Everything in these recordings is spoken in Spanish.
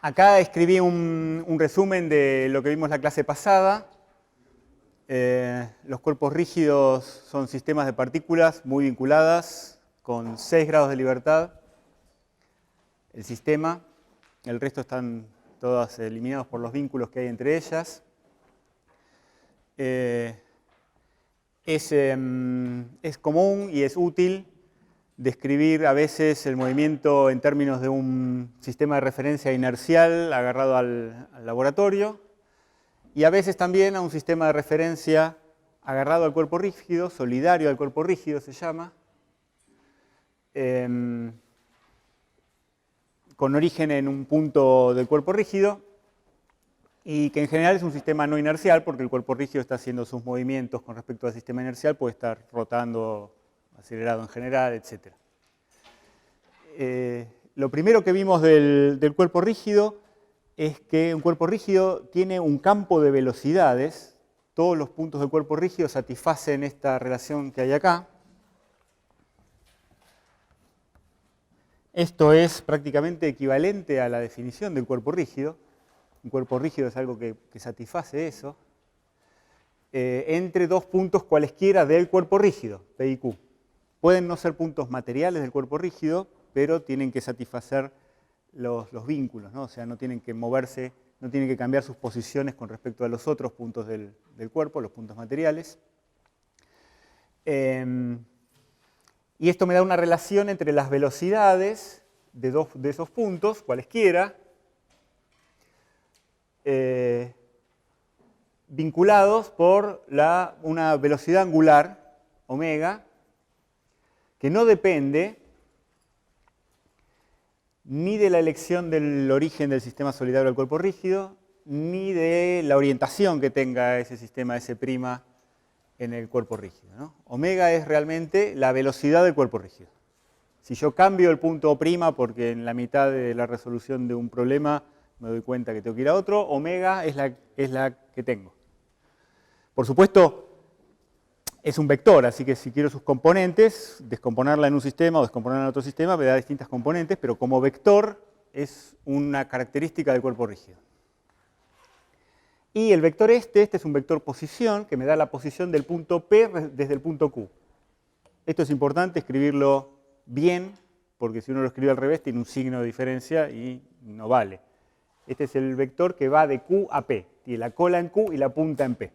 Acá escribí un resumen de lo que vimos la clase pasada. Los cuerpos rígidos son sistemas de partículas muy vinculadas, con 6 grados de libertad. El sistema, el resto están todas eliminados por los vínculos que hay entre ellas. Es común y es útil describir a veces el movimiento en términos de un sistema de referencia inercial agarrado al laboratorio y a veces también a un sistema de referencia agarrado al cuerpo rígido, solidario al cuerpo rígido se llama, con origen en un punto del cuerpo rígido y que en general es un sistema no inercial porque el cuerpo rígido está haciendo sus movimientos con respecto al sistema inercial, puede estar rotando, acelerado en general, etc. Lo primero que vimos del cuerpo rígido es que un cuerpo rígido tiene un campo de velocidades. Todos los puntos del cuerpo rígido satisfacen esta relación que hay acá. Esto es prácticamente equivalente a la definición del cuerpo rígido. Un cuerpo rígido es algo que satisface eso. Entre dos puntos cualesquiera del cuerpo rígido, P y Q. Pueden no ser puntos materiales del cuerpo rígido, pero tienen que satisfacer los vínculos, ¿no? O sea, no tienen que moverse, no tienen que cambiar sus posiciones con respecto a los otros puntos del cuerpo, los puntos materiales. Y esto me da una relación entre las velocidades de esos puntos, cualesquiera, vinculados por una velocidad angular, omega, que no depende ni de la elección del origen del sistema solidario del cuerpo rígido, ni de la orientación que tenga ese sistema S' en el cuerpo rígido, ¿no? Omega es realmente la velocidad del cuerpo rígido. Si yo cambio el punto O' porque en la mitad de la resolución de un problema me doy cuenta que tengo que ir a otro, omega es la que tengo. Por supuesto, es un vector, así que si quiero sus componentes, descomponerla en un sistema o descomponerla en otro sistema me da distintas componentes, pero como vector es una característica del cuerpo rígido. Y el vector este es un vector posición que me da la posición del punto P desde el punto Q. Esto es importante escribirlo bien, porque si uno lo escribe al revés tiene un signo de diferencia y no vale. Este es el vector que va de Q a P, tiene la cola en Q y la punta en P.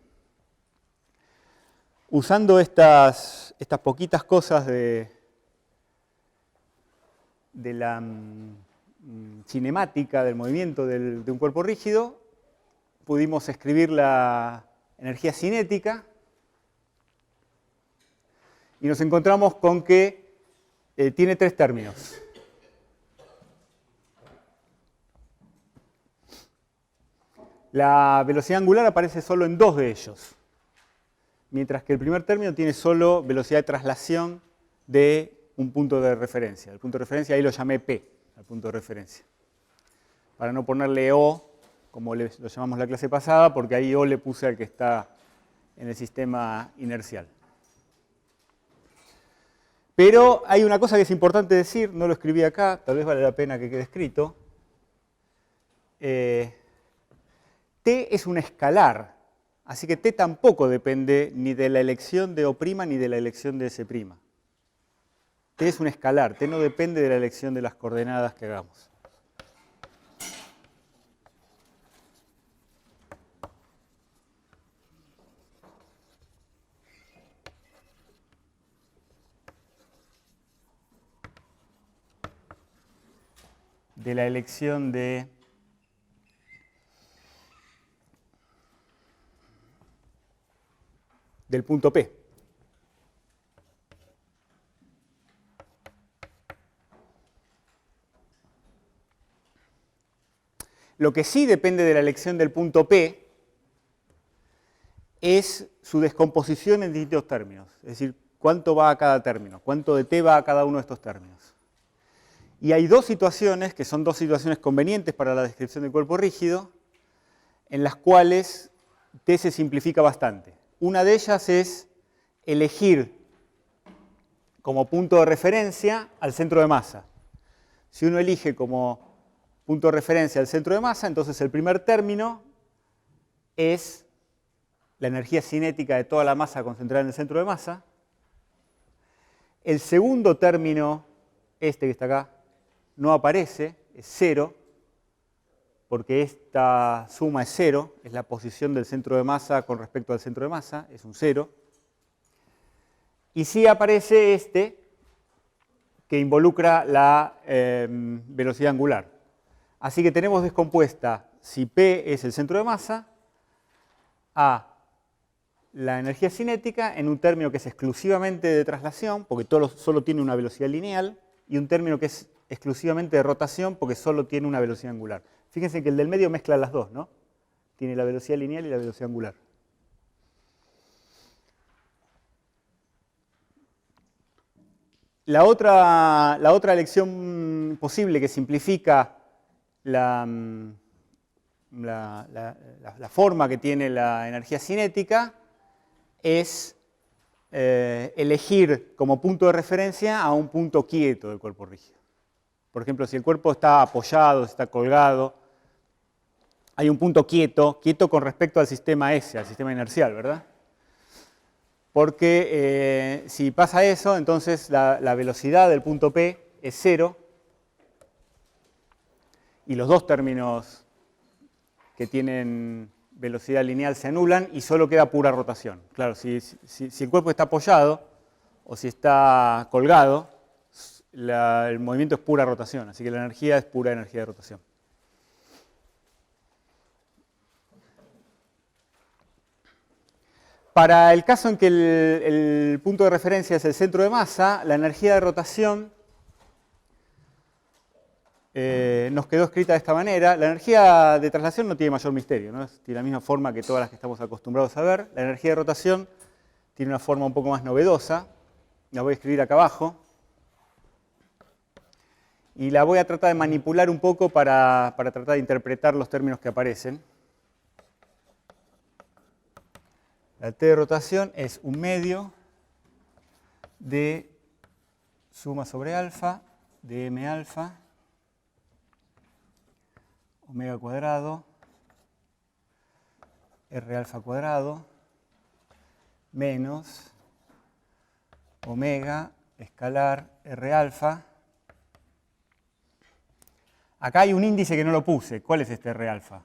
Usando estas poquitas cosas de la cinemática del movimiento de un cuerpo rígido, pudimos escribir la energía cinética y nos encontramos con que tiene 3 términos. La velocidad angular aparece solo en 2 de ellos, mientras que el primer término tiene solo velocidad de traslación de un punto de referencia. El punto de referencia ahí lo llamé P, al punto de referencia. Para no ponerle O, como lo llamamos la clase pasada, porque ahí O le puse al que está en el sistema inercial. Pero hay una cosa que es importante decir, no lo escribí acá, tal vez vale la pena que quede escrito. T es un escalar. Así que T tampoco depende ni de la elección de O' ni de la elección de S'. T es un escalar, T no depende de la elección de las coordenadas que hagamos. De la elección del punto P. Lo que sí depende de la elección del punto P es su descomposición en distintos términos. Es decir, cuánto va a cada término, cuánto de T va a cada uno de estos términos. Y hay 2 situaciones, que son 2 situaciones convenientes para la descripción del cuerpo rígido, en las cuales T se simplifica bastante. Una de ellas es elegir como punto de referencia al centro de masa. Si uno elige como punto de referencia al centro de masa, entonces el primer término es la energía cinética de toda la masa concentrada en el centro de masa. El segundo término, este que está acá, no aparece, es 0, porque esta suma es 0, es la posición del centro de masa con respecto al centro de masa, es un 0. Y sí aparece este, que involucra la velocidad angular. Así que tenemos descompuesta, si P es el centro de masa, a la energía cinética en un término que es exclusivamente de traslación, porque solo tiene una velocidad lineal, y un término que es exclusivamente de rotación, porque solo tiene una velocidad angular. Fíjense que el del medio mezcla las dos, ¿no? Tiene la velocidad lineal y la velocidad angular. La otra elección posible que simplifica la forma que tiene la energía cinética es elegir como punto de referencia a un punto quieto del cuerpo rígido. Por ejemplo, si el cuerpo está apoyado, si está colgado, hay un punto quieto con respecto al sistema S, al sistema inercial, ¿verdad? Porque si pasa eso, entonces la velocidad del punto P es 0 y los dos términos que tienen velocidad lineal se anulan y solo queda pura rotación. Claro, si el cuerpo está apoyado o si está colgado, el movimiento es pura rotación, así que la energía es pura energía de rotación. Para el caso en que el punto de referencia es el centro de masa, la energía de rotación nos quedó escrita de esta manera. La energía de traslación no tiene mayor misterio, ¿no? Tiene la misma forma que todas las que estamos acostumbrados a ver. La energía de rotación tiene una forma un poco más novedosa. La voy a escribir acá abajo. Y la voy a tratar de manipular un poco para tratar de interpretar los términos que aparecen. La T de rotación es un medio de suma sobre alfa de m alfa omega cuadrado r alfa cuadrado menos omega escalar r alfa. Acá hay un índice que no lo puse. ¿Cuál es este r alfa?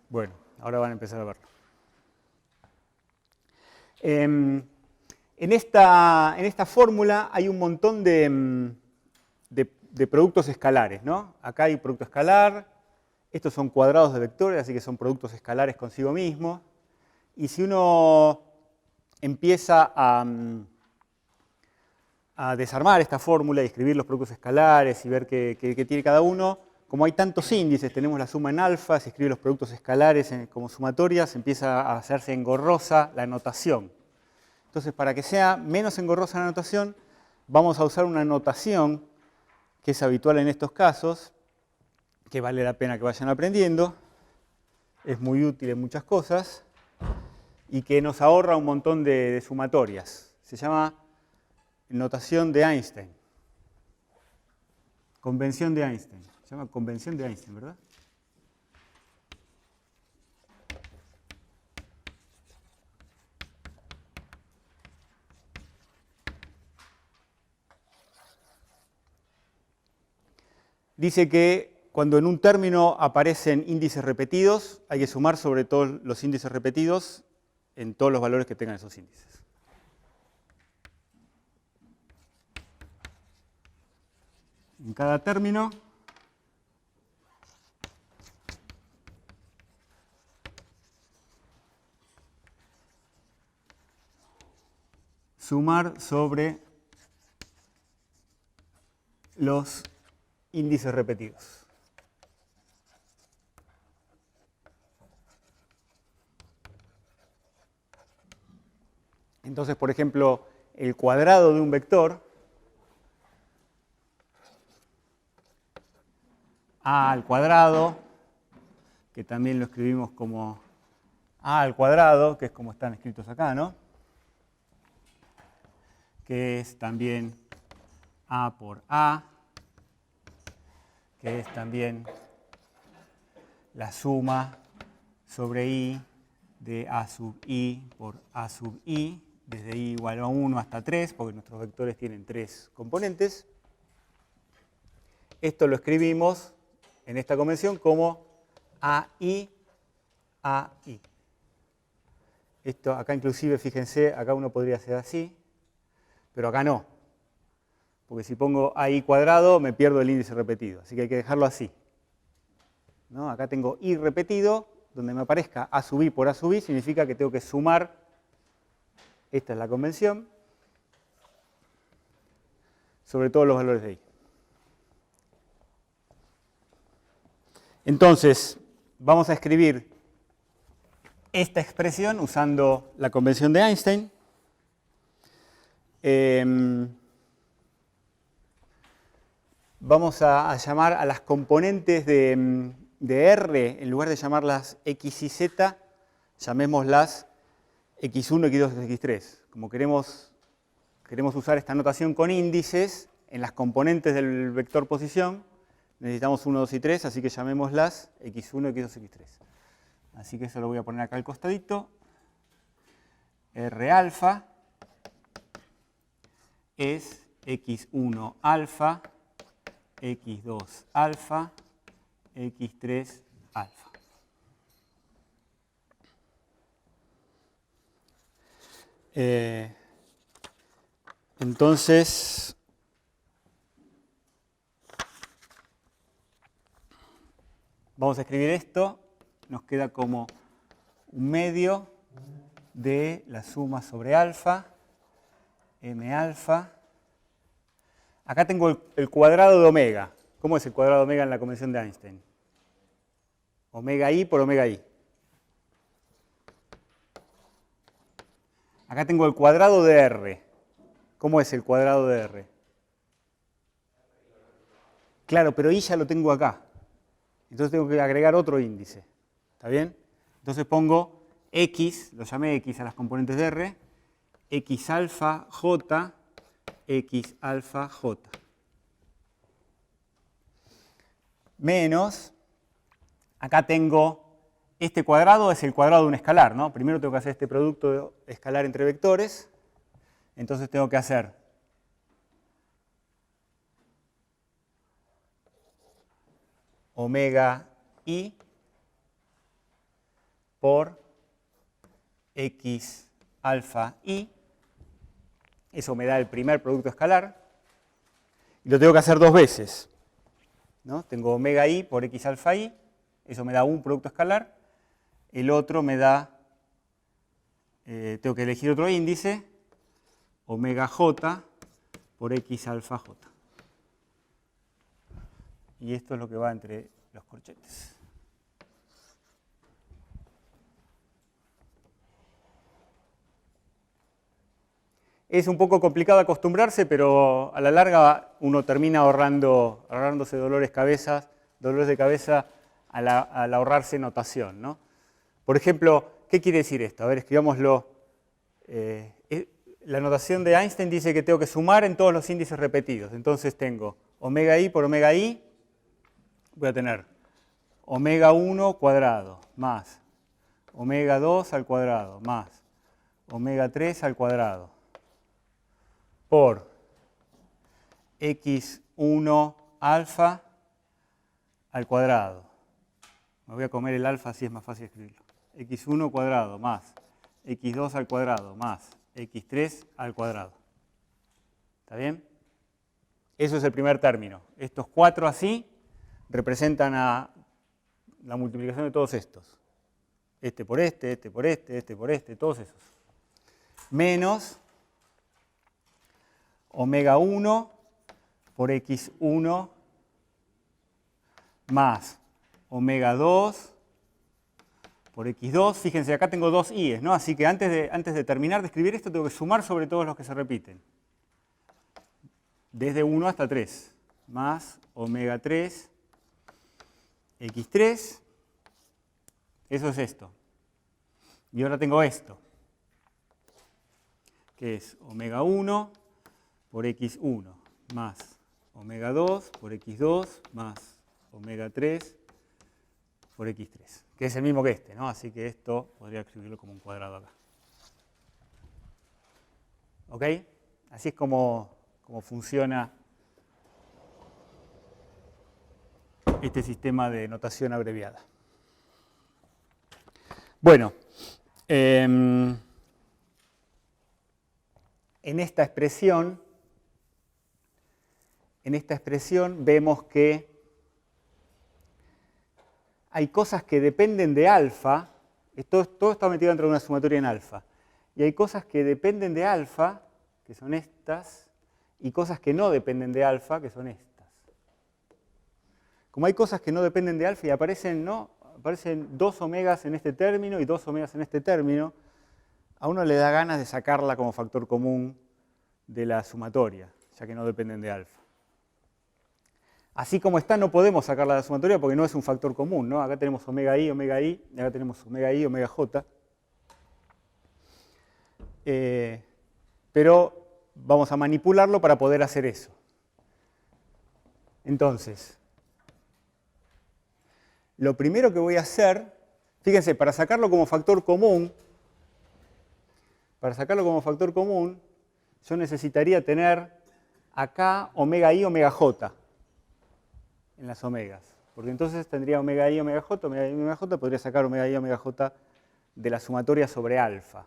Bueno, ahora van a empezar a verlo. En esta fórmula hay un montón de productos escalares, ¿no? Acá hay producto escalar, estos son cuadrados de vectores, así que son productos escalares consigo mismos. Y si uno empieza a desarmar esta fórmula y escribir los productos escalares y ver qué tiene cada uno, como hay tantos índices, tenemos la suma en alfa, se escriben los productos escalares como sumatorias, empieza a hacerse engorrosa la notación. Entonces, para que sea menos engorrosa la notación, vamos a usar una notación que es habitual en estos casos, que vale la pena que vayan aprendiendo, es muy útil en muchas cosas, y que nos ahorra un montón de sumatorias. Se llama notación de Einstein. Convención de Einstein. Se llama convención de Einstein, ¿verdad? Dice que cuando en un término aparecen índices repetidos, hay que sumar sobre todos los índices repetidos en todos los valores que tengan esos índices. En cada término sumar sobre los índices repetidos. Entonces, por ejemplo, el cuadrado de un vector, a al cuadrado que también lo escribimos como a al cuadrado, que es como están escritos acá, ¿no? Que es también a por a, que es también la suma sobre i de a sub i por a sub i, desde i igual a 1 hasta 3, porque nuestros vectores tienen 3 componentes. Esto lo escribimos en esta convención como AI. Esto acá inclusive, fíjense, acá uno podría hacer así, pero acá no. Porque si pongo AI cuadrado me pierdo el índice repetido, así que hay que dejarlo así, ¿no? Acá tengo i repetido, donde me aparezca a sub i por a sub i, significa que tengo que sumar, esta es la convención, sobre todos los valores de i. Entonces, vamos a escribir esta expresión usando la convención de Einstein. Vamos a llamar a las componentes de R, en lugar de llamarlas x y z, llamémoslas x1, x2, x3. Como queremos usar esta notación con índices en las componentes del vector posición, necesitamos 1, 2 y 3, así que llamémoslas x1, x2, x3. Así que eso lo voy a poner acá al costadito. R alfa es x1 alfa, x2 alfa, x3 alfa. Entonces, vamos a escribir esto. Nos queda como un medio de la suma sobre alfa, m alfa. Acá tengo el cuadrado de omega. ¿Cómo es el cuadrado de omega en la convención de Einstein? Omega i por omega i. Acá tengo el cuadrado de R. ¿Cómo es el cuadrado de R? Claro, pero i ya lo tengo acá. Entonces tengo que agregar otro índice. ¿Está bien? Entonces pongo x, lo llamé x a las componentes de R, x alfa j, x alfa j. Menos, acá tengo, este cuadrado es el cuadrado de un escalar, ¿no? Primero tengo que hacer este producto escalar entre vectores, entonces tengo que hacer omega i por x alfa i, eso me da el primer producto escalar, y lo tengo que hacer dos veces, ¿no? Tengo omega i por x alfa i, eso me da un producto escalar, el otro me da, tengo que elegir otro índice, omega j por x alfa j. Y esto es lo que va entre los corchetes. Es un poco complicado acostumbrarse, pero a la larga uno termina ahorrándose dolores de cabeza al ahorrarse notación, ¿no? Por ejemplo, ¿qué quiere decir esto? A ver, escribámoslo. La notación de Einstein dice que tengo que sumar en todos los índices repetidos. Entonces tengo omega i por omega i, voy a tener omega 1 cuadrado más omega 2 al cuadrado más omega 3 al cuadrado por x1 alfa al cuadrado. Me voy a comer el alfa, así es más fácil escribirlo. x1 cuadrado más x2 al cuadrado más x3 al cuadrado. ¿Está bien? Eso es el primer término. Estos cuatro así representan a la multiplicación de todos estos. Este por este, este por este, este por este, todos esos. Menos omega 1 por x1 más omega 2 por x2. Fíjense, acá tengo dos i's, ¿no? Así que antes de terminar de escribir esto, tengo que sumar sobre todos los que se repiten. Desde 1 hasta 3. Más omega 3 x3 Eso es esto. Y ahora tengo esto, que es omega 1 por x1 más omega 2 por x2 más omega 3 por x3, que es el mismo que este, ¿no? Así que esto podría escribirlo como un cuadrado acá. ¿Ok? Así es como funciona este sistema de notación abreviada. Bueno, en esta expresión vemos que hay cosas que dependen de alfa, todo está metido dentro de una sumatoria en alfa, y hay cosas que dependen de alfa, que son estas, y cosas que no dependen de alfa, que son estas. Como hay cosas que no dependen de alfa y aparecen 2 omegas en este término y 2 omegas en este término, a uno le da ganas de sacarla como factor común de la sumatoria, ya que no dependen de alfa. Así como está, no podemos sacarla de la sumatoria porque no es un factor común, ¿no? Acá tenemos omega i, y acá tenemos omega i, omega j. Pero vamos a manipularlo para poder hacer eso. Entonces, lo primero que voy a hacer, fíjense, para sacarlo como factor común, yo necesitaría tener acá omega i, omega j en las omegas. Porque entonces tendría omega i, omega j, podría sacar omega i, omega j de la sumatoria sobre alfa.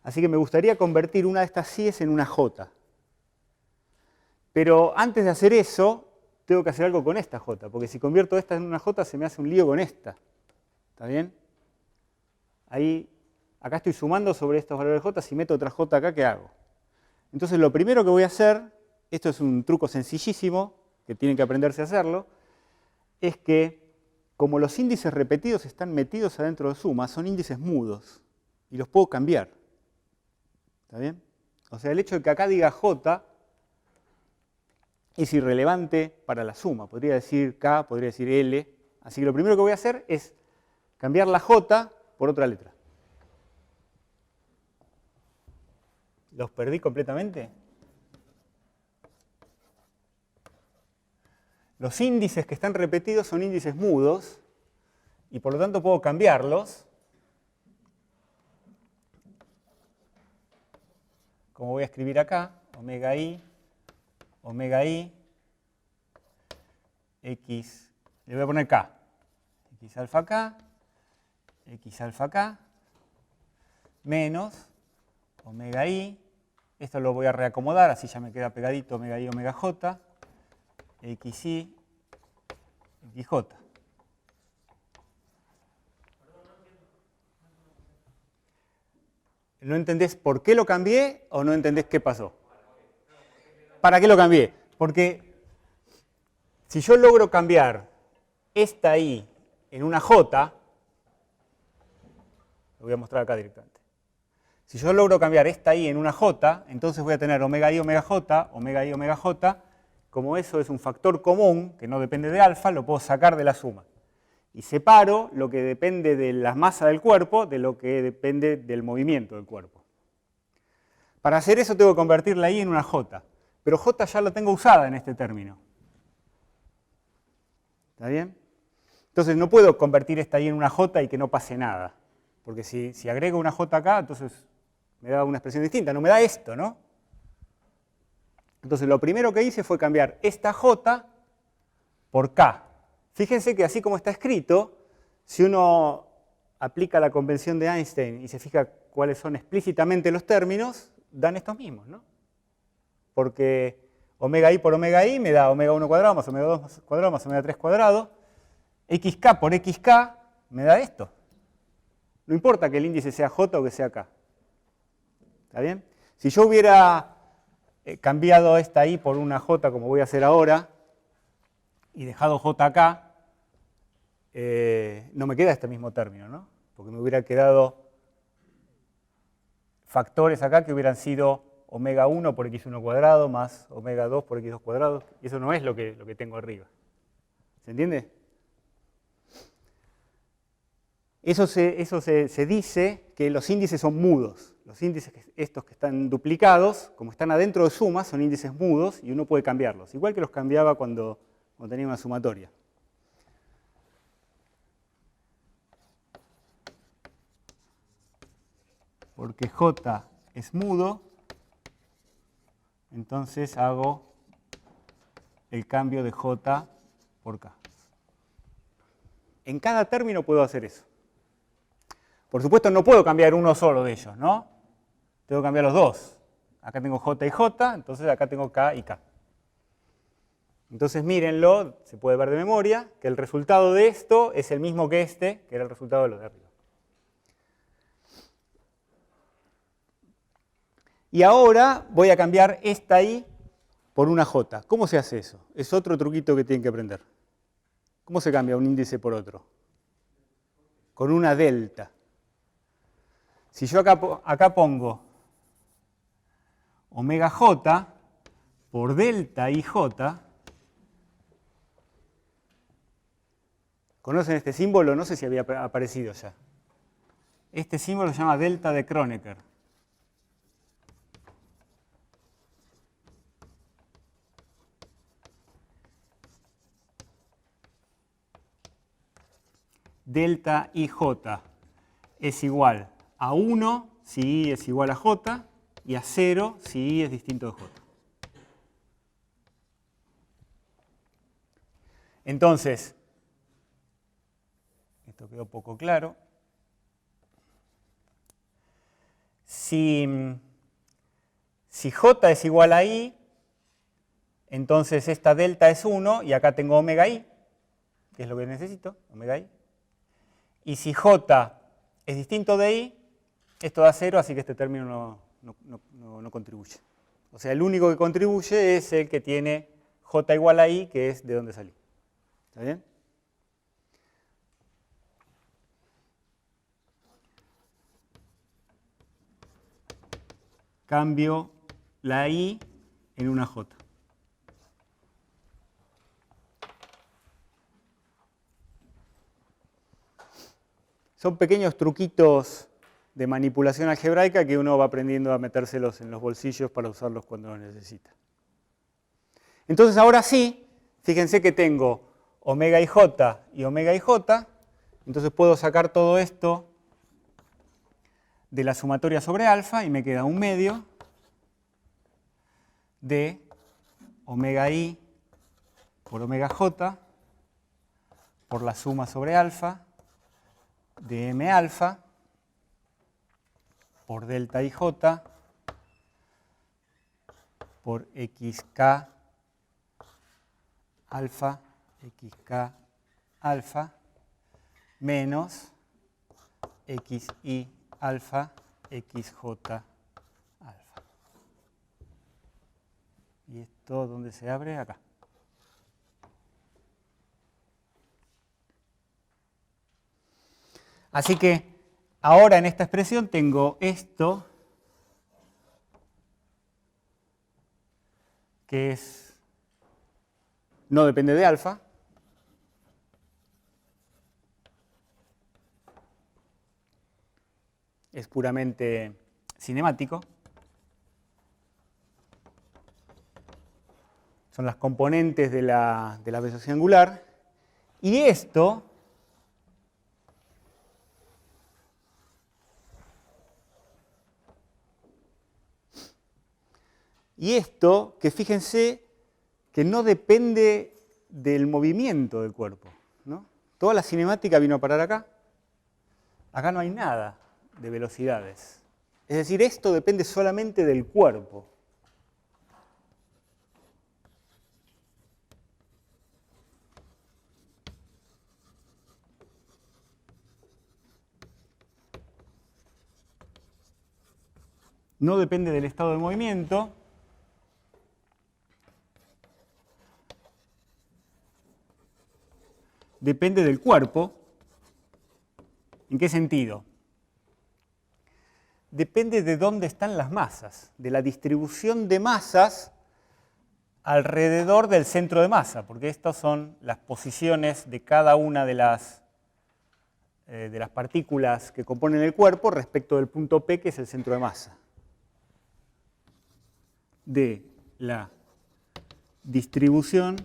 Así que me gustaría convertir una de estas síes en una j. Pero antes de hacer eso, tengo que hacer algo con esta j, porque si convierto esta en una j se me hace un lío con esta. ¿Está bien? Acá estoy sumando sobre estos valores j, si meto otra j acá, ¿qué hago? Entonces lo primero que voy a hacer, esto es un truco sencillísimo, que tienen que aprenderse a hacerlo, es que como los índices repetidos están metidos adentro de suma, son índices mudos, y los puedo cambiar. ¿Está bien? O sea, el hecho de que acá diga j es irrelevante para la suma. Podría decir k, podría decir l. Así que lo primero que voy a hacer es cambiar la j por otra letra. ¿Los perdí completamente? Los índices que están repetidos son índices mudos y por lo tanto puedo cambiarlos. Como voy a escribir acá, omega i, x, le voy a poner k, x alfa k, menos omega i, esto lo voy a reacomodar, así ya me queda pegadito omega i, omega j, xi, xj. ¿No entendés por qué lo cambié o no entendés qué pasó? ¿Para qué lo cambié? Porque si yo logro cambiar esta i en una j, lo voy a mostrar acá directamente. Si yo logro cambiar esta i en una j, entonces voy a tener omega i, omega j, omega i, omega j. Como eso es un factor común que no depende de alfa, lo puedo sacar de la suma. Y separo lo que depende de la masa del cuerpo de lo que depende del movimiento del cuerpo. Para hacer eso tengo que convertir la i en una j. Pero j ya la tengo usada en este término. ¿Está bien? Entonces no puedo convertir esta i en una j y que no pase nada. Porque si agrego una j acá, entonces me da una expresión distinta. No me da esto, ¿no? Entonces lo primero que hice fue cambiar esta j por k. Fíjense que así como está escrito, si uno aplica la convención de Einstein y se fija cuáles son explícitamente los términos, dan estos mismos, ¿no? Porque omega i por omega i me da omega 1 cuadrado más omega 2 cuadrado más omega 3 cuadrado. Xk por xk me da esto. No importa que el índice sea j o que sea k. ¿Está bien? Si yo hubiera cambiado esta i por una j como voy a hacer ahora y dejado j acá, no me queda este mismo término, ¿no? Porque me hubiera quedado factores acá que hubieran sido omega 1 por x1 cuadrado más omega 2 por x2 cuadrado, y eso no es lo que tengo arriba. ¿Se entiende? Eso se dice que los índices son mudos. Los índices estos que están duplicados, como están adentro de suma, son índices mudos y uno puede cambiarlos, igual que los cambiaba cuando tenía una sumatoria. Porque J es mudo, entonces hago el cambio de J por K. En cada término puedo hacer eso. Por supuesto no puedo cambiar uno solo de ellos, ¿no? Tengo que cambiar los dos. Acá tengo J y J, entonces acá tengo K y K. Entonces mírenlo, se puede ver de memoria, que el resultado de esto es el mismo que este, que era el resultado de lo de arriba. Y ahora voy a cambiar esta I por una J. ¿Cómo se hace eso? Es otro truquito que tienen que aprender. ¿Cómo se cambia un índice por otro? Con una delta. Si yo acá pongo omega J por delta IJ, ¿conocen este símbolo? No sé si había aparecido ya. Este símbolo se llama delta de Kronecker. Delta IJ es igual a 1 si I es igual a J y a 0 si I es distinto de J. Entonces, esto quedó poco claro. Si J es igual a I, entonces esta delta es 1 y acá tengo omega I, que es lo que necesito, omega I. Y si J es distinto de I, esto da 0, así que este término no contribuye. O sea, el único que contribuye es el que tiene J igual a I, que es de donde salí. ¿Está bien? Cambio la I en una J. Son pequeños truquitos de manipulación algebraica que uno va aprendiendo a metérselos en los bolsillos para usarlos cuando los necesita. Entonces ahora sí, fíjense que tengo omega IJ y omega IJ, entonces puedo sacar todo esto de la sumatoria sobre alfa y me queda un medio de omega I por omega J por la suma sobre alfa de M alfa por delta IJ por XK alfa, XK alfa, menos XI alfa, XJ alfa. ¿Y esto dónde se abre? Acá. Así que ahora en esta expresión tengo esto, que no depende de alfa, es puramente cinemático. Son las componentes de la velocidad angular. Y esto que fíjense que no depende del movimiento del cuerpo, ¿no? Toda la cinemática vino a parar acá. Acá no hay nada de velocidades. Es decir, esto depende solamente del cuerpo. No depende del estado de movimiento. Depende del cuerpo. ¿En qué sentido? Depende de dónde están las masas, de la distribución de masas alrededor del centro de masa, porque estas son las posiciones de cada una de las de las partículas que componen el cuerpo respecto del punto P, que es el centro de masa. De la distribución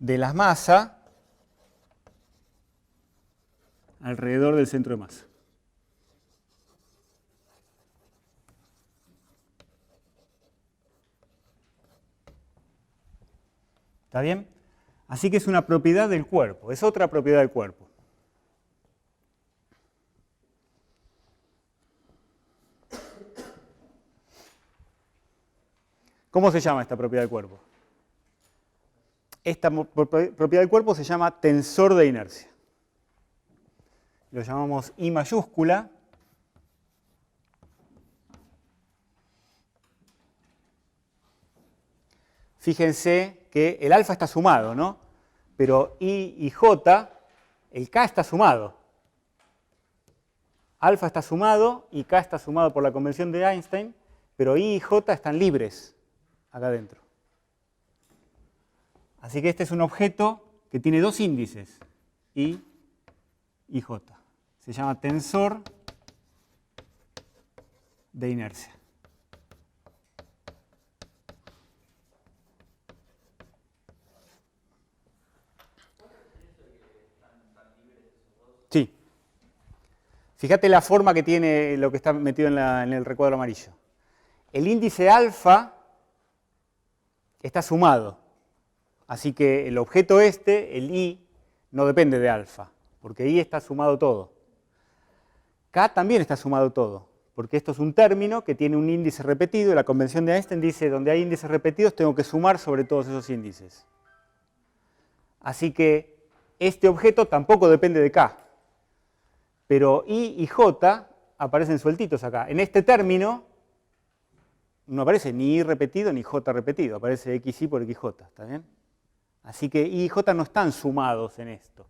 de la masa alrededor del centro de masa. ¿Está bien? Así que es una propiedad del cuerpo, es otra propiedad del cuerpo. ¿Cómo se llama esta propiedad del cuerpo? Esta propiedad del cuerpo se llama tensor de inercia. Lo llamamos I mayúscula. Fíjense que el alfa está sumado, ¿no? Pero I y J, el K está sumado. Alfa está sumado y K está sumado por la convención de Einstein, pero I y J están libres acá adentro. Así que este es un objeto que tiene dos índices, I y J. Se llama tensor de inercia. Sí. Fíjate la forma que tiene lo que está metido en el recuadro amarillo. El índice alfa está sumado. Así que el objeto este, el I, no depende de alfa, porque I está sumado todo. K también está sumado todo, porque esto es un término que tiene un índice repetido, y la convención de Einstein dice, donde hay índices repetidos tengo que sumar sobre todos esos índices. Así que este objeto tampoco depende de K, pero I y J aparecen sueltitos acá. En este término no aparece ni I repetido ni J repetido, aparece XI por XJ, ¿está bien? Así que I y J no están sumados en esto.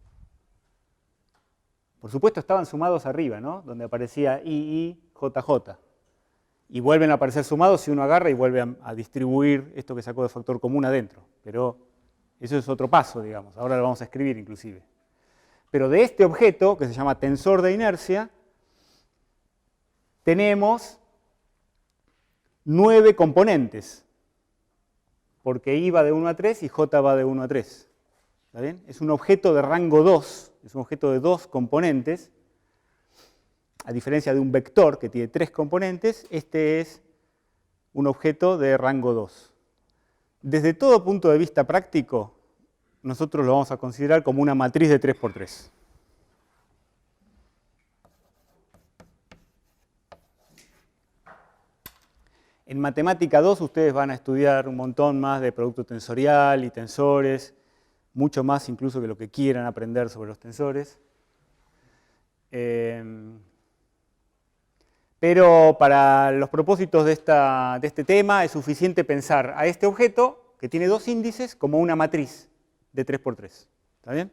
Por supuesto estaban sumados arriba, ¿no? Donde aparecía I, JJ. Y vuelven a aparecer sumados si uno agarra y vuelve a distribuir esto que sacó de factor común adentro. Pero eso es otro paso, digamos. Ahora lo vamos a escribir inclusive. Pero de este objeto, que se llama tensor de inercia, tenemos 9 componentes. Porque I va de 1 a 3 y J va de 1 a 3. ¿Está bien? Es un objeto de rango 2, es un objeto de 2 componentes. A diferencia de un vector que tiene 3 componentes, este es un objeto de rango 2. Desde todo punto de vista práctico, nosotros lo vamos a considerar como una matriz de 3×3. En Matemática 2 ustedes van a estudiar un montón más de producto tensorial y tensores, mucho más incluso que lo que quieran aprender sobre los tensores. Pero para los propósitos de este tema es suficiente pensar a este objeto, que tiene 2 índices, como una matriz de 3×3. ¿Está bien?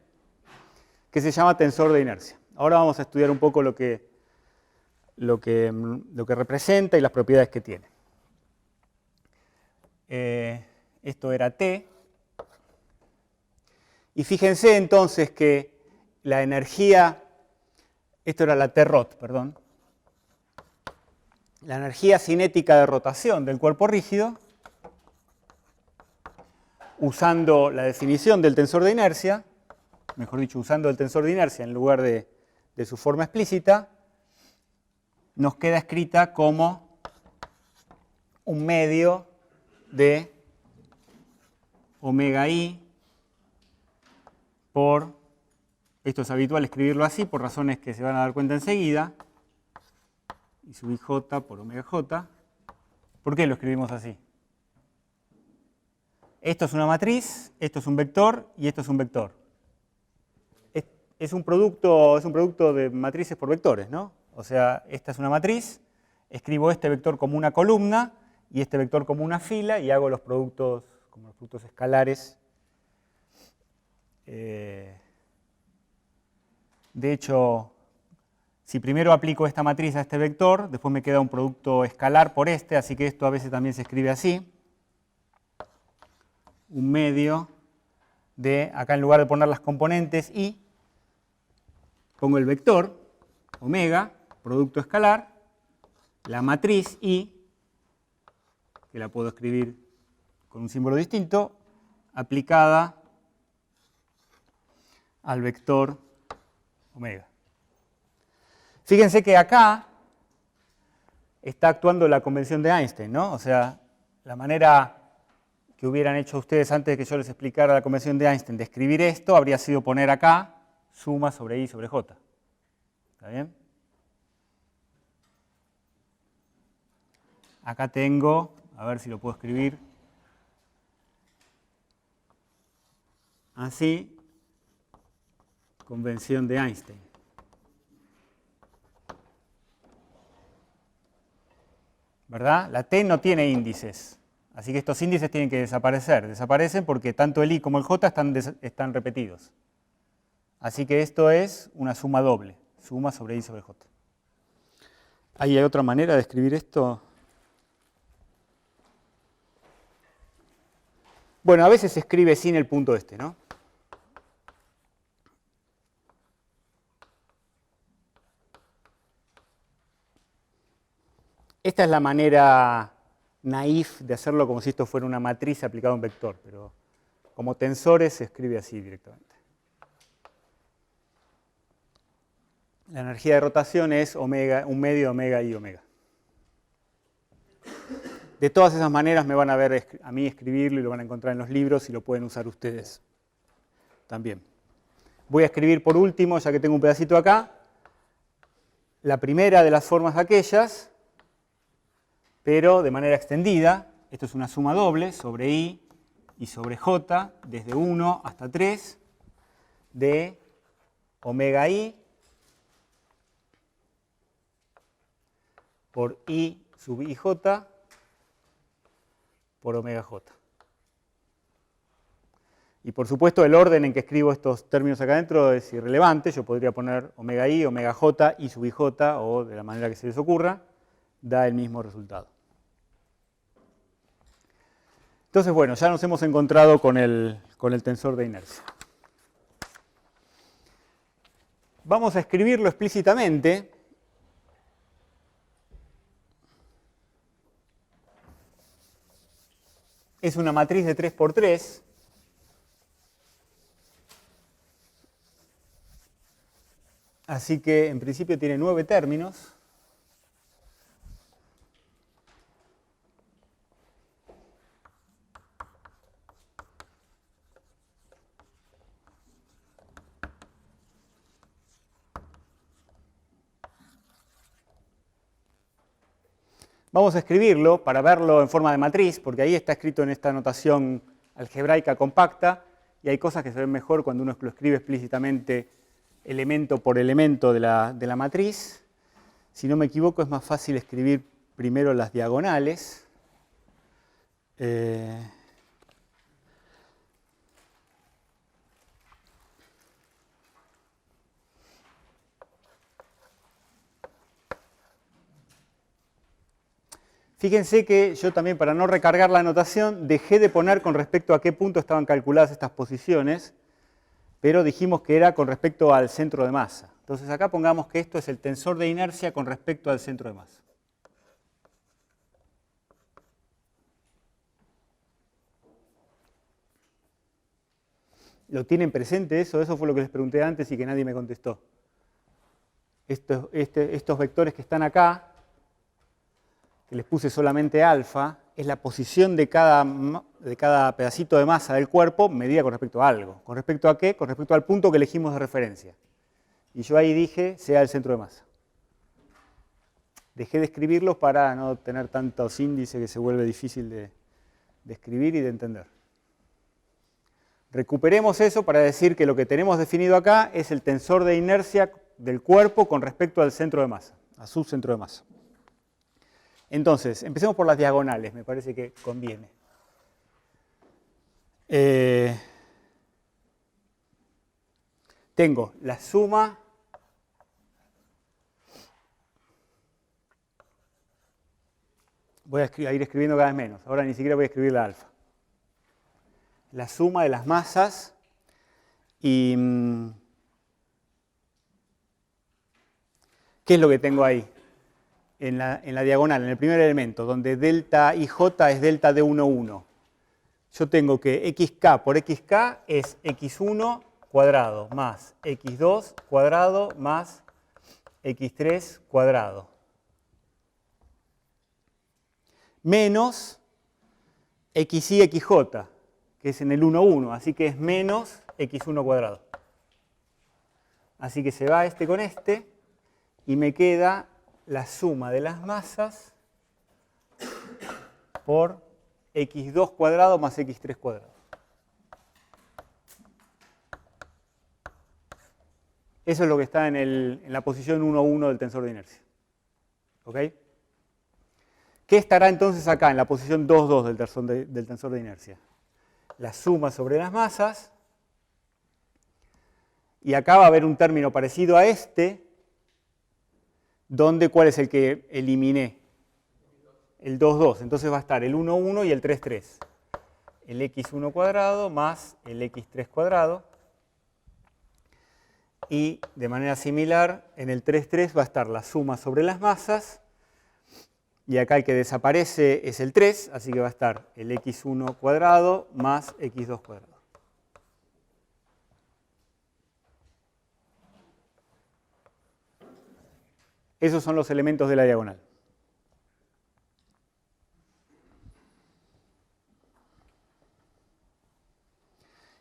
Que se llama tensor de inercia. Ahora vamos a estudiar un poco lo que representa y las propiedades que tiene. Esto era T. Y fíjense entonces que la energía, esto era la T-ROT, perdón. La energía cinética de rotación del cuerpo rígido, usando la definición del tensor de inercia, mejor dicho, usando el tensor de inercia en lugar de su forma explícita, nos queda escrita como un medio de omega i por, esto es habitual escribirlo así por razones que se van a dar cuenta enseguida, y sub ij por omega j. ¿Por qué lo escribimos así? Esto es una matriz, esto es un vector y esto es un vector. Es un producto de matrices por vectores, ¿no? O sea, esta es una matriz, escribo este vector como una columna y este vector como una fila y hago los productos como los productos escalares. De hecho, si primero aplico esta matriz a este vector, después me queda un producto escalar por este, así que esto a veces también se escribe así. Un medio de, acá en lugar de poner las componentes y, pongo el vector, omega, producto escalar, la matriz I, que la puedo escribir con un símbolo distinto, aplicada al vector omega. Fíjense que acá está actuando la convención de Einstein, ¿no? O sea, la manera que hubieran hecho ustedes antes de que yo les explicara la convención de Einstein de escribir esto habría sido poner acá suma sobre I sobre J. ¿Está bien? Acá tengo, a ver si lo puedo escribir así, convención de Einstein. ¿Verdad? La T no tiene índices, así que estos índices tienen que desaparecer. Desaparecen porque tanto el I como el J están repetidos. Así que esto es una suma doble, suma sobre I sobre J. ¿Hay otra manera de escribir esto? Bueno, a veces se escribe sin el punto este, ¿no? Esta es la manera naif de hacerlo como si esto fuera una matriz aplicada a un vector, pero como tensores se escribe así directamente. La energía de rotación es omega, 1 medio omega I omega. De todas esas maneras me van a ver a mí escribirlo y lo van a encontrar en los libros y lo pueden usar ustedes también. Voy a escribir por último, ya que tengo un pedacito acá, la primera de las formas aquellas, pero de manera extendida. Esto es una suma doble sobre I y sobre J, desde 1 hasta 3, de omega I por I sub IJ por omega J. Y por supuesto el orden en que escribo estos términos acá adentro es irrelevante. Yo podría poner omega I, omega J, I sub IJ, o de la manera que se les ocurra, da el mismo resultado. Entonces, bueno, ya nos hemos encontrado con el tensor de inercia. Vamos a escribirlo explícitamente. Es una matriz de 3×3. Así que en principio tiene 9 términos. Vamos a escribirlo para verlo en forma de matriz, porque ahí está escrito en esta notación algebraica compacta, y hay cosas que se ven mejor cuando uno lo escribe explícitamente elemento por elemento de la matriz. Si no me equivoco, es más fácil escribir primero las diagonales. Fíjense que yo también, para no recargar la notación, dejé de poner con respecto a qué punto estaban calculadas estas posiciones, pero dijimos que era con respecto al centro de masa. Entonces acá pongamos que esto es el tensor de inercia con respecto al centro de masa. ¿Lo tienen presente eso? Eso fue lo que les pregunté antes y que nadie me contestó. Estos vectores que están acá, que les puse solamente alfa, es la posición de cada pedacito de masa del cuerpo medida con respecto a algo. ¿Con respecto a qué? Con respecto al punto que elegimos de referencia. Y yo ahí dije, sea el centro de masa. Dejé de escribirlos para no tener tantos índices que se vuelve difícil de escribir y de entender. Recuperemos eso para decir que lo que tenemos definido acá es el tensor de inercia del cuerpo con respecto al centro de masa, a su centro de masa. Entonces, empecemos por las diagonales, me parece que conviene. Tengo la suma voy a ir escribiendo cada vez menos, ahora ni siquiera voy a escribir la alfa. La suma de las masas ¿Y qué es lo que tengo ahí? En la diagonal, en el primer elemento, donde delta IJ es delta de 1, 1. Yo tengo que xk por xk es x1 cuadrado más x2 cuadrado más x3 cuadrado. Menos xy xj, que es en el 1, 1, así que es menos x1 cuadrado. Así que se va este con este y me queda la suma de las masas por x2 cuadrado más x3 cuadrado. Eso es lo que está en la posición 1, 1 del tensor de inercia. ¿Ok? ¿Qué estará entonces acá en la posición 2, 2 del tensor de inercia? La suma sobre las masas. Y acá va a haber un término parecido a este, donde ¿cuál es el que eliminé? El 2, 2. Entonces va a estar el 1, 1 y el 3, 3. El x1 cuadrado más el x3 cuadrado. Y de manera similar, en el 3, 3 va a estar la suma sobre las masas. Y acá el que desaparece es el 3, así que va a estar el x1 cuadrado más x2 cuadrado. Esos son los elementos de la diagonal.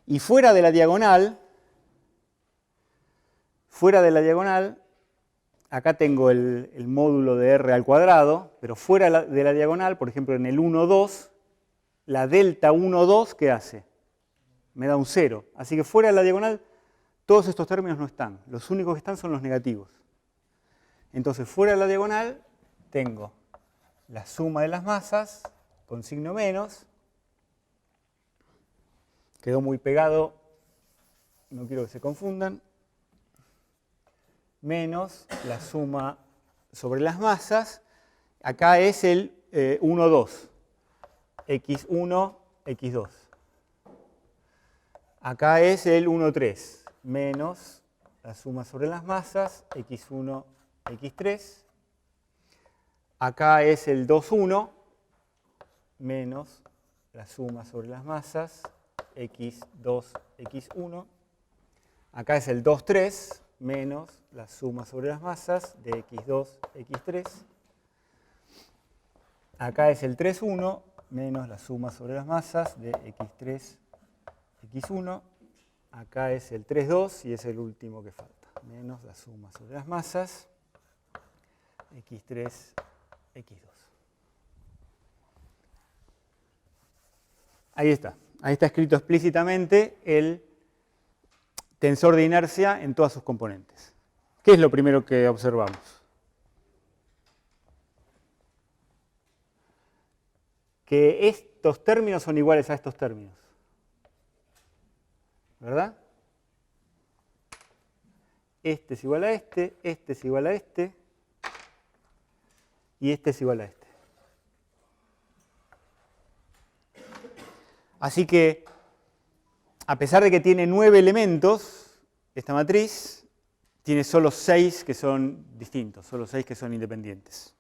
Y fuera de la diagonal, acá tengo el módulo de r al cuadrado, pero fuera de la diagonal, por ejemplo en el 1, 2, la delta 1, 2, ¿qué hace? Me da un 0. Así que fuera de la diagonal, todos estos términos no están. Los únicos que están son los negativos. Entonces, fuera de la diagonal, tengo la suma de las masas con signo menos. Quedó muy pegado, no quiero que se confundan. Menos la suma sobre las masas. Acá es el 1, 2. x1, x2. Acá es el 1, 3. Menos la suma sobre las masas, x1, x3. Acá es el 2, 1. Menos la suma sobre las masas, x2, x1. Acá es el 2, 3. Menos la suma sobre las masas de x2, x3. Acá es el 3, 1, menos la suma sobre las masas de x3, x1. Acá es el 3, 2 y es el último que falta. Menos la suma sobre las masas, x3, x2. Ahí está. Ahí está escrito explícitamente el tensor de inercia en todas sus componentes. ¿Qué es lo primero que observamos? Que estos términos son iguales a estos términos. ¿Verdad? Este es igual a este es igual a este, y este es igual a este. Así que, a pesar de que tiene 9 elementos, esta matriz tiene solo 6 que son distintos, solo 6 que son independientes.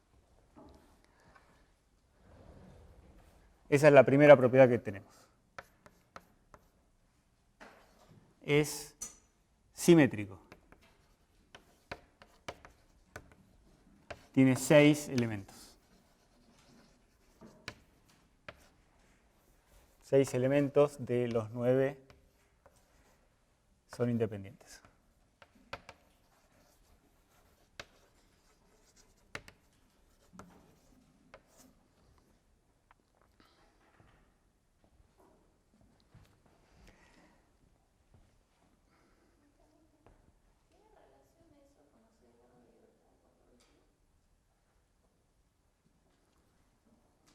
Esa es la primera propiedad que tenemos. Es simétrico. Tiene 6 elementos. 6 elementos de los 9 son independientes.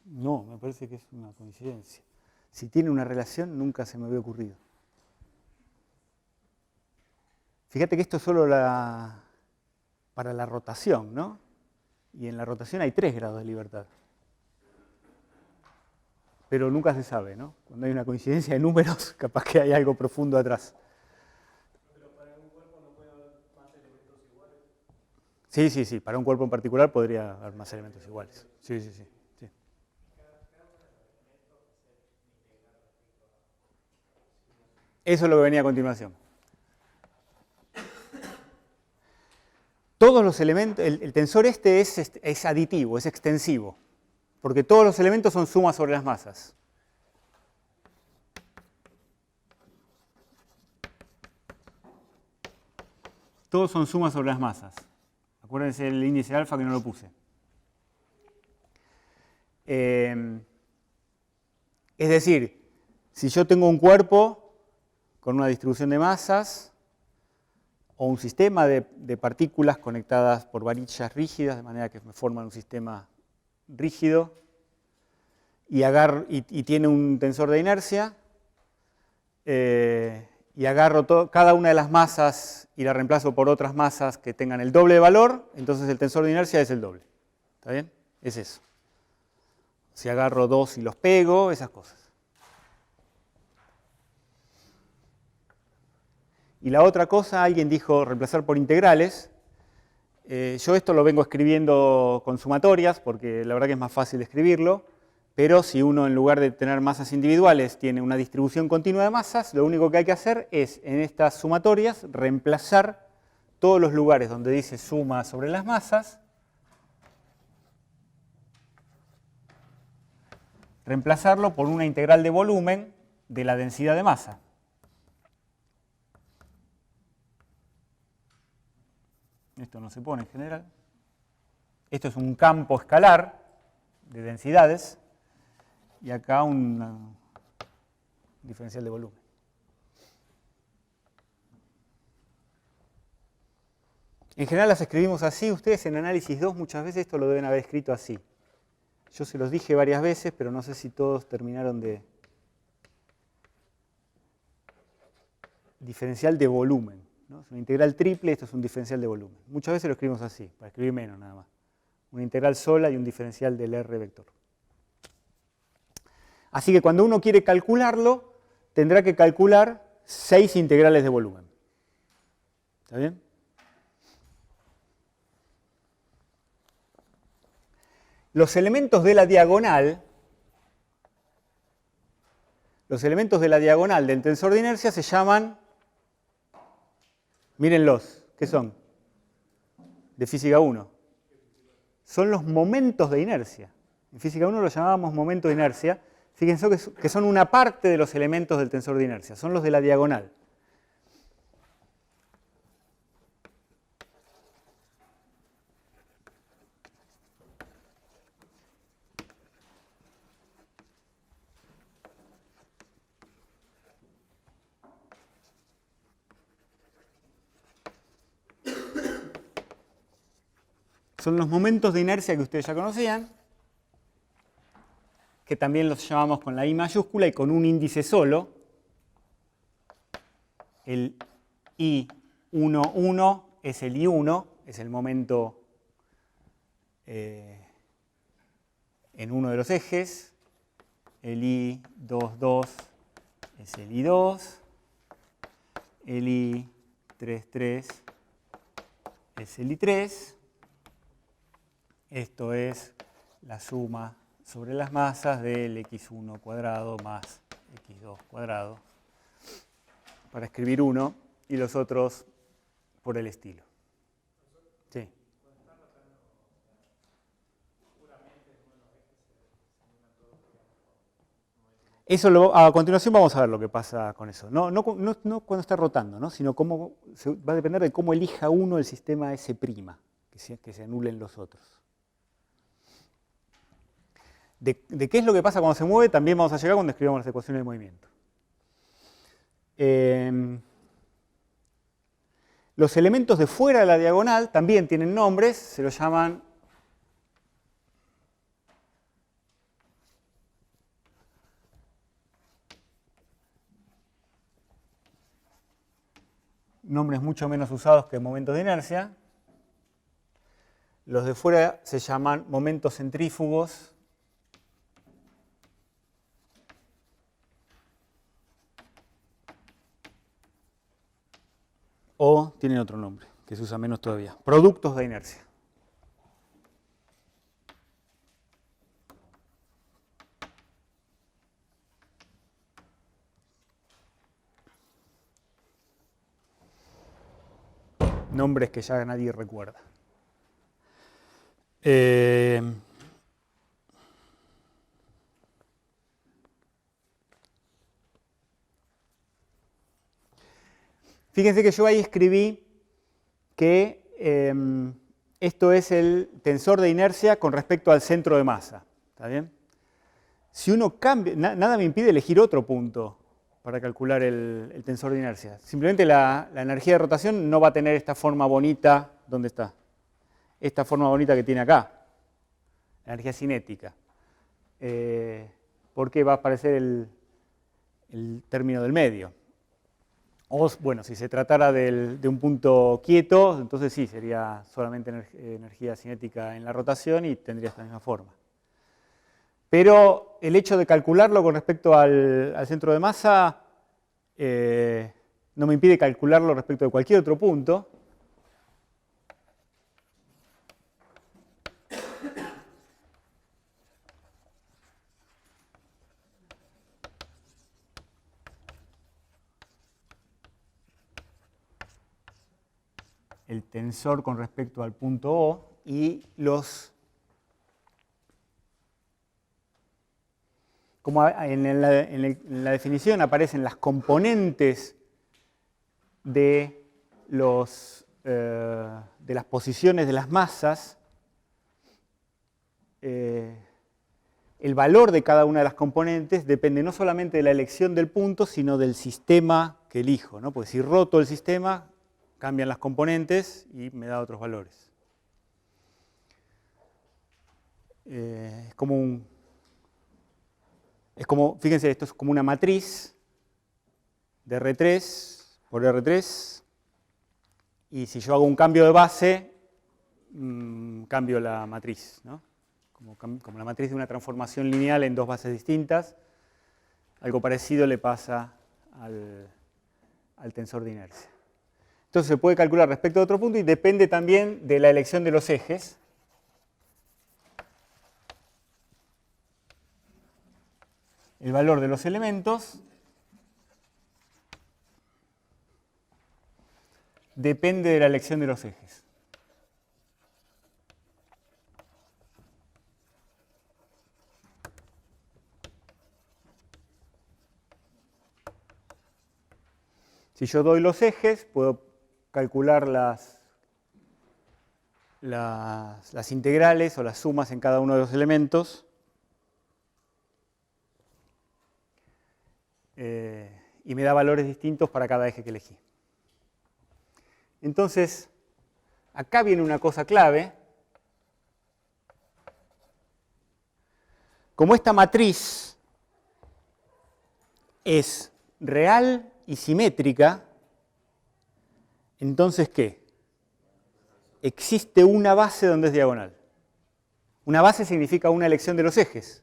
No, me parece que es una coincidencia. Si tiene una relación, nunca se me había ocurrido. Fíjate que esto es solo para la rotación, ¿no? Y en la rotación hay 3 grados de libertad. Pero nunca se sabe, ¿no? Cuando hay una coincidencia de números, capaz que hay algo profundo atrás. Sí, sí, sí. Para un cuerpo en particular podría haber más elementos iguales. Sí, sí, sí. Sí. Eso es lo que venía a continuación. Todos los elementos, el tensor este es aditivo, es extensivo, porque todos los elementos son sumas sobre las masas. Todos son sumas sobre las masas. Acuérdense del índice alfa que no lo puse. Es decir, si yo tengo un cuerpo con una distribución de masas o un sistema de partículas conectadas por varillas rígidas, de manera que me forman un sistema rígido, y tiene un tensor de inercia, y agarro cada una de las masas y la reemplazo por otras masas que tengan el doble de valor, entonces el tensor de inercia es el doble. ¿Está bien? Es eso. Si agarro dos y los pego, esas cosas. Y la otra cosa, alguien dijo reemplazar por integrales. Yo esto lo vengo escribiendo con sumatorias, porque la verdad que es más fácil escribirlo, pero si uno en lugar de tener masas individuales tiene una distribución continua de masas, lo único que hay que hacer es en estas sumatorias reemplazar todos los lugares donde dice suma sobre las masas, reemplazarlo por una integral de volumen de la densidad de masa. Esto no se pone en general. Esto es un campo escalar de densidades y acá un diferencial de volumen. En general las escribimos así. Ustedes en análisis 2 muchas veces esto lo deben haber escrito así. Yo se los dije varias veces, pero no sé si todos terminaron de... Diferencial de volumen, ¿no? Es una integral triple, esto es un diferencial de volumen. Muchas veces lo escribimos así, para escribir menos nada más. Una integral sola y un diferencial del R vector. Así que cuando uno quiere calcularlo, tendrá que calcular 6 integrales de volumen. ¿Está bien? Los elementos de la diagonal del tensor de inercia se llaman, mírenlos, ¿qué son? De física 1. Son los momentos de inercia. En física 1 los llamábamos momentos de inercia. Fíjense que son una parte de los elementos del tensor de inercia, son los de la diagonal. Son los momentos de inercia que ustedes ya conocían, que también los llamamos con la I mayúscula y con un índice solo. El I11 es el I1, es el momento en uno de los ejes. El I22 es el I2. El I33 es el I3. Esto es la suma sobre las masas del x1 cuadrado más x2 cuadrado, para escribir uno y los otros por el estilo. Sí. Eso a continuación vamos a ver lo que pasa con eso. No cuando está rotando, ¿no? Sino cómo va a depender de cómo elija uno el sistema S', que se anulen los otros. De qué es lo que pasa cuando se mueve, también vamos a llegar cuando escribamos las ecuaciones de movimiento. Los elementos de fuera de la diagonal también tienen nombres, se los llaman nombres mucho menos usados que momentos de inercia. Los de fuera se llaman momentos centrífugos. O tienen otro nombre, que se usa menos todavía. Productos de inercia. Nombres que ya nadie recuerda. Fíjense que yo ahí escribí que esto es el tensor de inercia con respecto al centro de masa. ¿Está bien? Si uno cambia, nada me impide elegir otro punto para calcular el tensor de inercia. Simplemente la energía de rotación no va a tener esta forma bonita. ¿Dónde está? Esta forma bonita que tiene acá. La energía cinética. Porque va a aparecer el término del medio. O, bueno, si se tratara de un punto quieto, entonces sí, sería solamente energía cinética en la rotación y tendría esta misma forma. Pero el hecho de calcularlo con respecto al centro de masa no me impide calcularlo respecto de cualquier otro punto. El tensor con respecto al punto O y como en la definición aparecen las componentes de las posiciones de las masas, el valor de cada una de las componentes depende no solamente de la elección del punto, sino del sistema que elijo, ¿no? Porque si roto el sistema, cambian las componentes y me da otros valores. Es como, fíjense, esto es como una matriz de R3 por R3, y si yo hago un cambio de base, cambio la matriz, ¿no? Como la matriz de una transformación lineal en dos bases distintas. Algo parecido le pasa al tensor de inercia. Entonces se puede calcular respecto a otro punto y depende también de la elección de los ejes. El valor de los elementos depende de la elección de los ejes. Si yo doy los ejes, puedo calcular las integrales o las sumas en cada uno de los elementos. Y me da valores distintos para cada eje que elegí. Entonces, acá viene una cosa clave. Como esta matriz es real y simétrica, entonces, ¿qué? Existe una base donde es diagonal. Una base significa una elección de los ejes.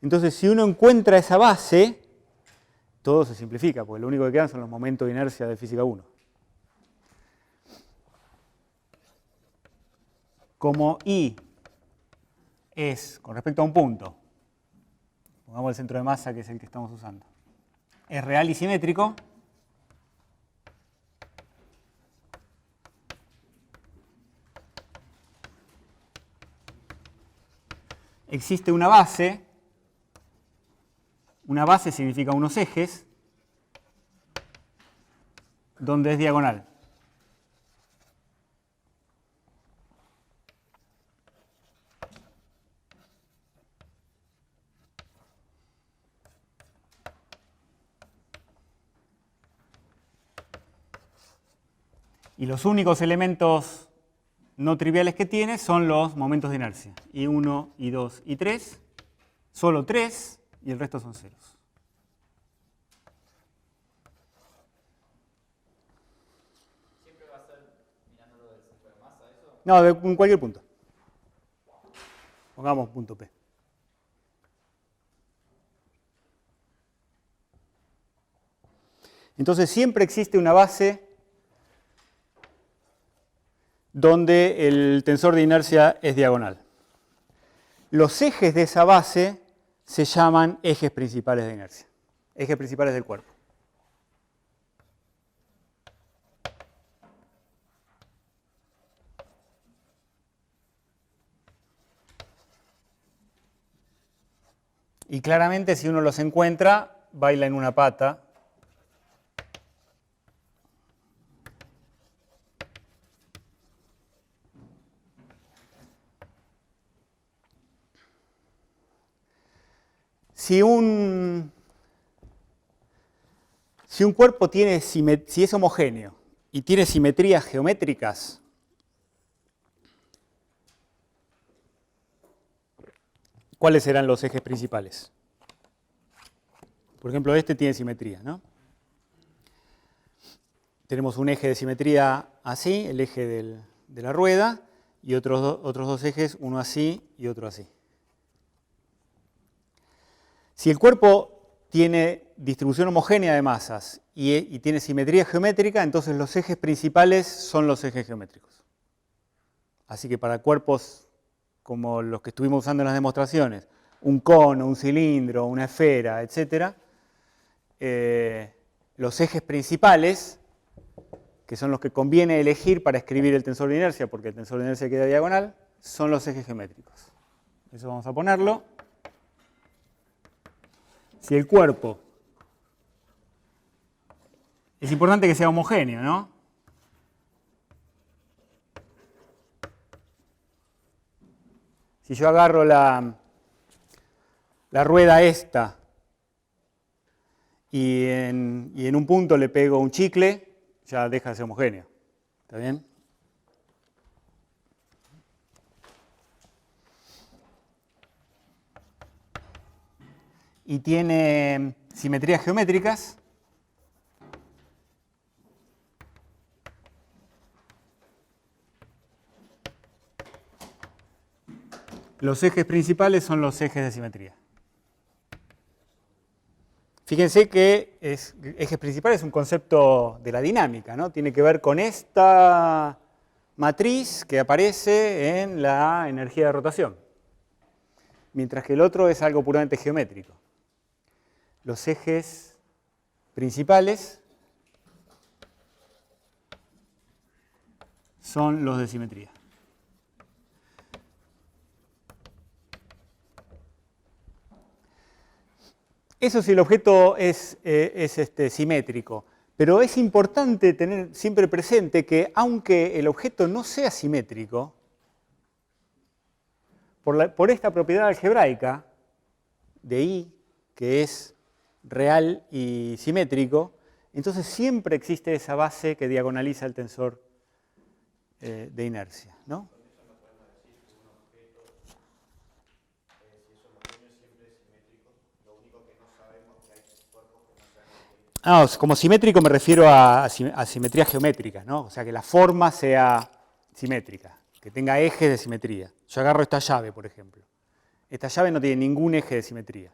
Entonces, si uno encuentra esa base, todo se simplifica, porque lo único que quedan son los momentos de inercia de física 1. Como I es, con respecto a un punto, pongamos el centro de masa, que es el que estamos usando, es real y simétrico, existe una base significa unos ejes, donde es diagonal. Y los únicos elementos no triviales que tiene son los momentos de inercia. I1, I2, I3. Solo 3 y el resto son ceros. ¿Siempre va a ser mirándolo del centro de masa eso? No, en cualquier punto. Pongamos punto P. Entonces siempre existe una base donde el tensor de inercia es diagonal. Los ejes de esa base se llaman ejes principales de inercia, ejes principales del cuerpo. Y claramente si uno los encuentra, baila en una pata. Si un cuerpo tiene, si es homogéneo y tiene simetrías geométricas, ¿cuáles serán los ejes principales? Por ejemplo, este tiene simetría, ¿no? Tenemos un eje de simetría así, el eje de la rueda, y otros dos ejes, uno así y otro así. Si el cuerpo tiene distribución homogénea de masas y tiene simetría geométrica, entonces los ejes principales son los ejes geométricos. Así que para cuerpos como los que estuvimos usando en las demostraciones, un cono, un cilindro, una esfera, etc., los ejes principales, que son los que conviene elegir para escribir el tensor de inercia, porque el tensor de inercia queda diagonal, son los ejes geométricos. Eso vamos a ponerlo. Si el cuerpo, es importante que sea homogéneo, ¿no? Si yo agarro la rueda esta y en un punto le pego un chicle, ya deja de ser homogéneo. ¿Está bien? Y tiene simetrías geométricas. Los ejes principales son los ejes de simetría. Fíjense que ejes principales es un concepto de la dinámica, ¿no? Tiene que ver con esta matriz que aparece en la energía de rotación, mientras que el otro es algo puramente geométrico. Los ejes principales son los de simetría. Eso si el objeto es simétrico, pero es importante tener siempre presente que aunque el objeto no sea simétrico, por esta propiedad algebraica de I, que es real y simétrico, entonces siempre existe esa base que diagonaliza el tensor de inercia, ¿no? Ah, como simétrico me refiero a simetría geométrica, ¿no? O sea, que la forma sea simétrica, que tenga ejes de simetría. Yo agarro esta llave, por ejemplo. Esta llave no tiene ningún eje de simetría.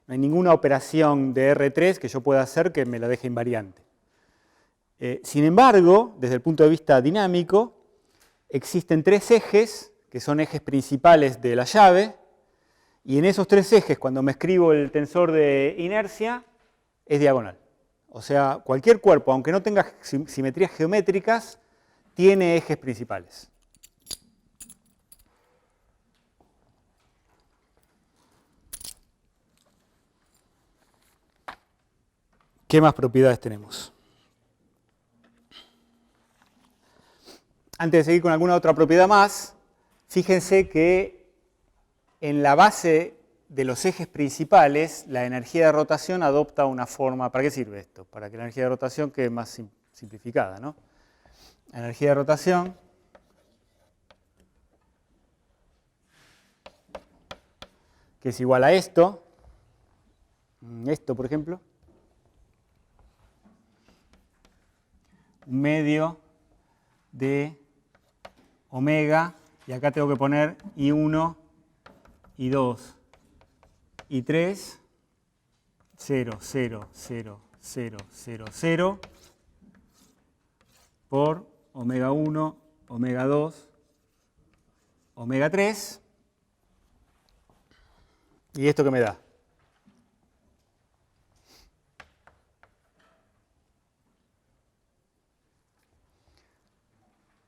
No hay ninguna operación de R3 que yo pueda hacer que me la deje invariante. Sin embargo, desde el punto de vista dinámico, existen tres ejes, que son ejes principales de la llave, y en esos tres ejes, cuando me escribo el tensor de inercia, es diagonal. O sea, cualquier cuerpo, aunque no tenga simetrías geométricas, tiene ejes principales. ¿Qué más propiedades tenemos? Antes de seguir con alguna otra propiedad más, fíjense que en la base de los ejes principales, la energía de rotación adopta una forma. ¿Para qué sirve esto? Para que la energía de rotación quede más simplificada, ¿no? La energía de rotación que es igual a esto, por ejemplo, un medio de omega, y acá tengo que poner I1, I2, I3, 0, 0, 0, 0, 0, 0, por omega 1, omega 2, omega 3. ¿Y esto qué me da?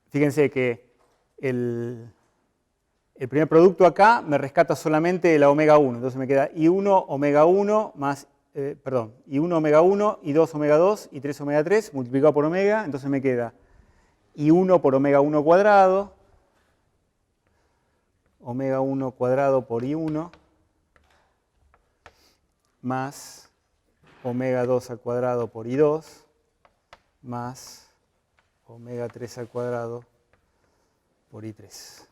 Fíjense que el primer producto acá me rescata solamente la omega 1, entonces me queda I1 omega 1 más, I1 omega 1, I2 omega 2, I3 omega 3 multiplicado por omega, entonces me queda I1 por omega 1 cuadrado, omega 1 cuadrado por I1, más omega 2 al cuadrado por I2, más omega 3 al cuadrado por I3.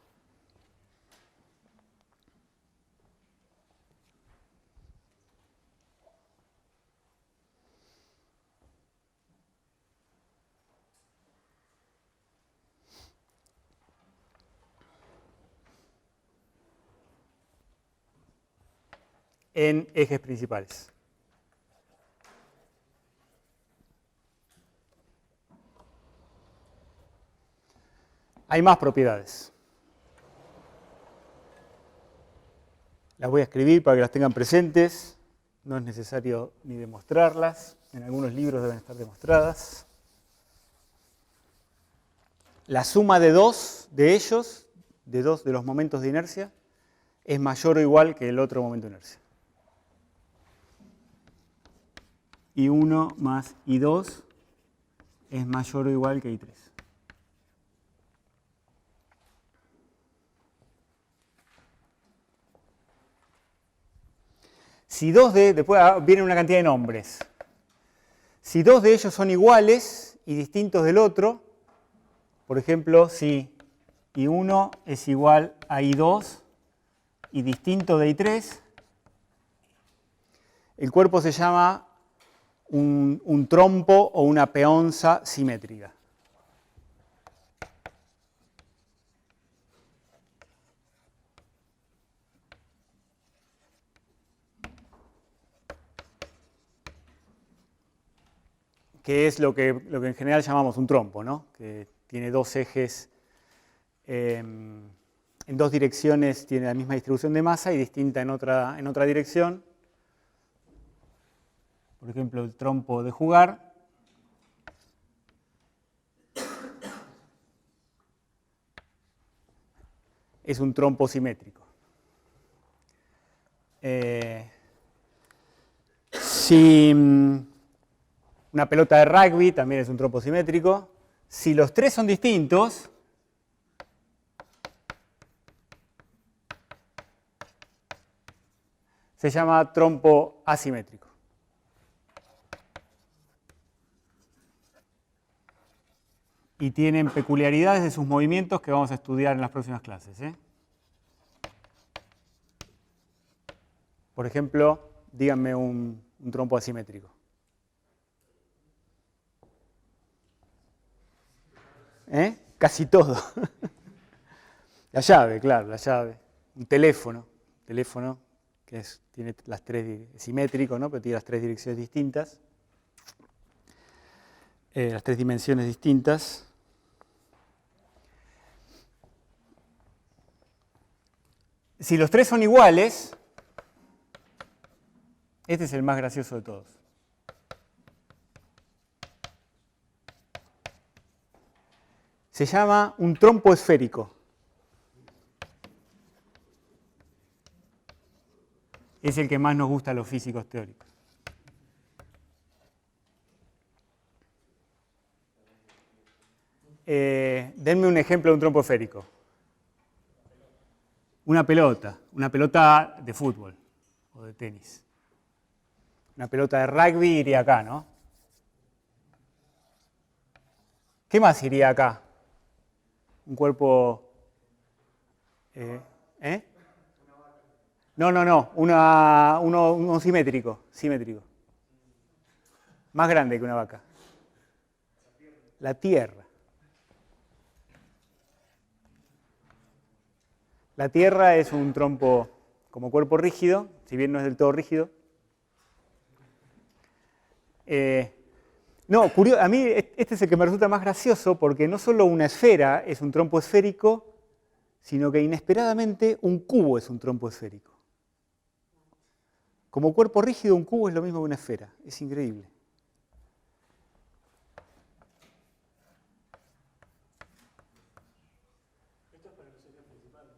En ejes principales. Hay más propiedades. Las voy a escribir para que las tengan presentes. No es necesario ni demostrarlas. En algunos libros deben estar demostradas. La suma de dos de ellos, de dos de los momentos de inercia, es mayor o igual que el otro momento de inercia. I1 más I2 es mayor o igual que I3. Si después viene una cantidad de nombres. Si dos de ellos son iguales y distintos del otro, por ejemplo, si I1 es igual a I2 y distinto de I3, el cuerpo se llama un trompo o una peonza simétrica. Que es lo que en general llamamos un trompo, ¿no? Que tiene dos ejes, en dos direcciones tiene la misma distribución de masa y distinta en otra dirección. Por ejemplo, el trompo de jugar. Es un trompo simétrico. Si una pelota de rugby también es un trompo simétrico. Si los tres son distintos, se llama trompo asimétrico. Y tienen peculiaridades de sus movimientos que vamos a estudiar en las próximas clases. Por ejemplo, díganme un trompo asimétrico. Casi todo. La llave, claro, la llave. Un teléfono que tiene las tres, es simétrico, ¿no? Pero tiene las tres direcciones distintas. Las tres dimensiones distintas. Si los tres son iguales, este es el más gracioso de todos. Se llama un trompo esférico. Es el que más nos gusta a los físicos teóricos. Denme un ejemplo de un trompo esférico. Una pelota de fútbol o de tenis. Una pelota de rugby iría acá, ¿no? ¿Qué más iría acá? Un cuerpo... No, uno simétrico. Más grande que una vaca. La Tierra. La Tierra es un trompo como cuerpo rígido, si bien no es del todo rígido. No, a mí este es el que me resulta más gracioso porque no solo una esfera es un trompo esférico, sino que inesperadamente un cubo es un trompo esférico. Como cuerpo rígido, un cubo es lo mismo que una esfera. Es increíble. Esto es para los ejes principales.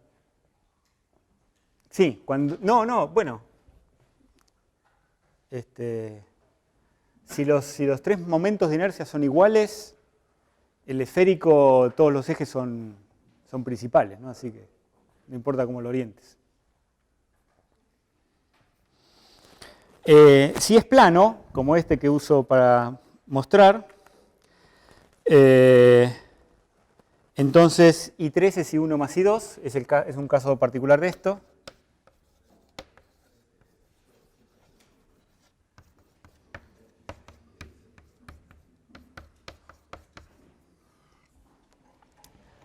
Sí, bueno. Si los tres momentos de inercia son iguales, el esférico, todos los ejes son principales, ¿no? Así que no importa cómo lo orientes. Si es plano, como este que uso para mostrar, entonces I3 es I1 más I2, es un caso particular de esto.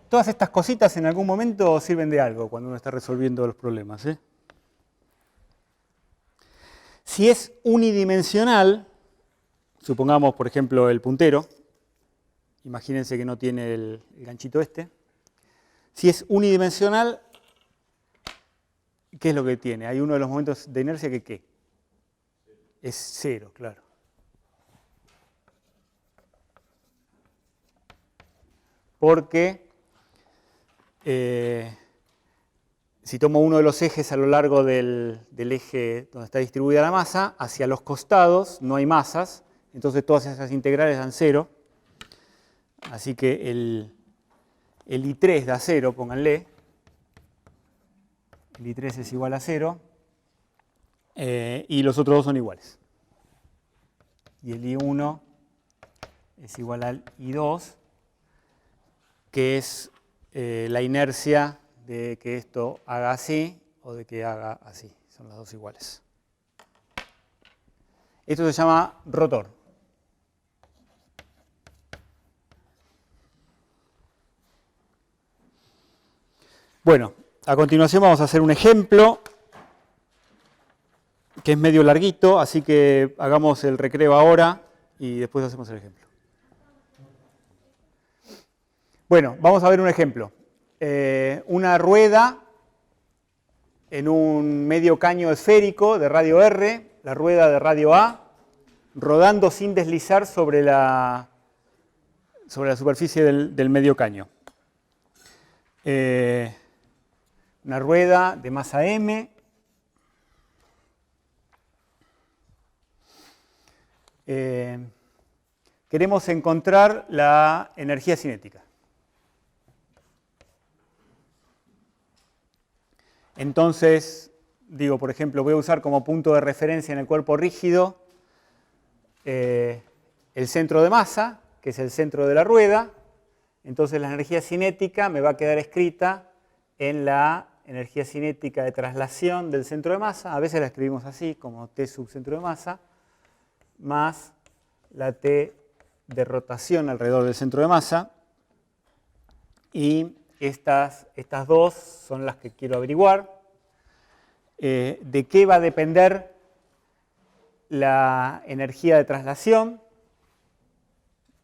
Todas estas cositas en algún momento sirven de algo cuando uno está resolviendo los problemas, ¿eh? Si es unidimensional, supongamos por ejemplo el puntero, imagínense que no tiene el ganchito este. Si es unidimensional, ¿qué es lo que tiene? Hay uno de los momentos de inercia que ¿qué? Es cero, claro. Porque si tomo uno de los ejes a lo largo del eje donde está distribuida la masa, hacia los costados no hay masas, entonces todas esas integrales dan cero. Así que el I3 da cero, pónganle. El I3 es igual a cero. Y los otros dos son iguales. Y el I1 es igual al I2, que es la inercia de que esto haga así o de que haga así. Son las dos iguales. Esto se llama rotor. Bueno, a continuación vamos a hacer un ejemplo que es medio larguito, así que hagamos el recreo ahora y después hacemos el ejemplo. Bueno, vamos a ver un ejemplo. Una rueda en un medio caño esférico de radio R, la rueda de radio A, rodando sin deslizar sobre la superficie del medio caño. Una rueda de masa M. Queremos encontrar la energía cinética. Entonces, digo, por ejemplo, voy a usar como punto de referencia en el cuerpo rígido el centro de masa, que es el centro de la rueda. Entonces la energía cinética me va a quedar escrita en la energía cinética de traslación del centro de masa. A veces la escribimos así, como T subcentro de masa, más la T de rotación alrededor del centro de masa. Y estas dos son las que quiero averiguar. ¿De qué va a depender la energía de traslación?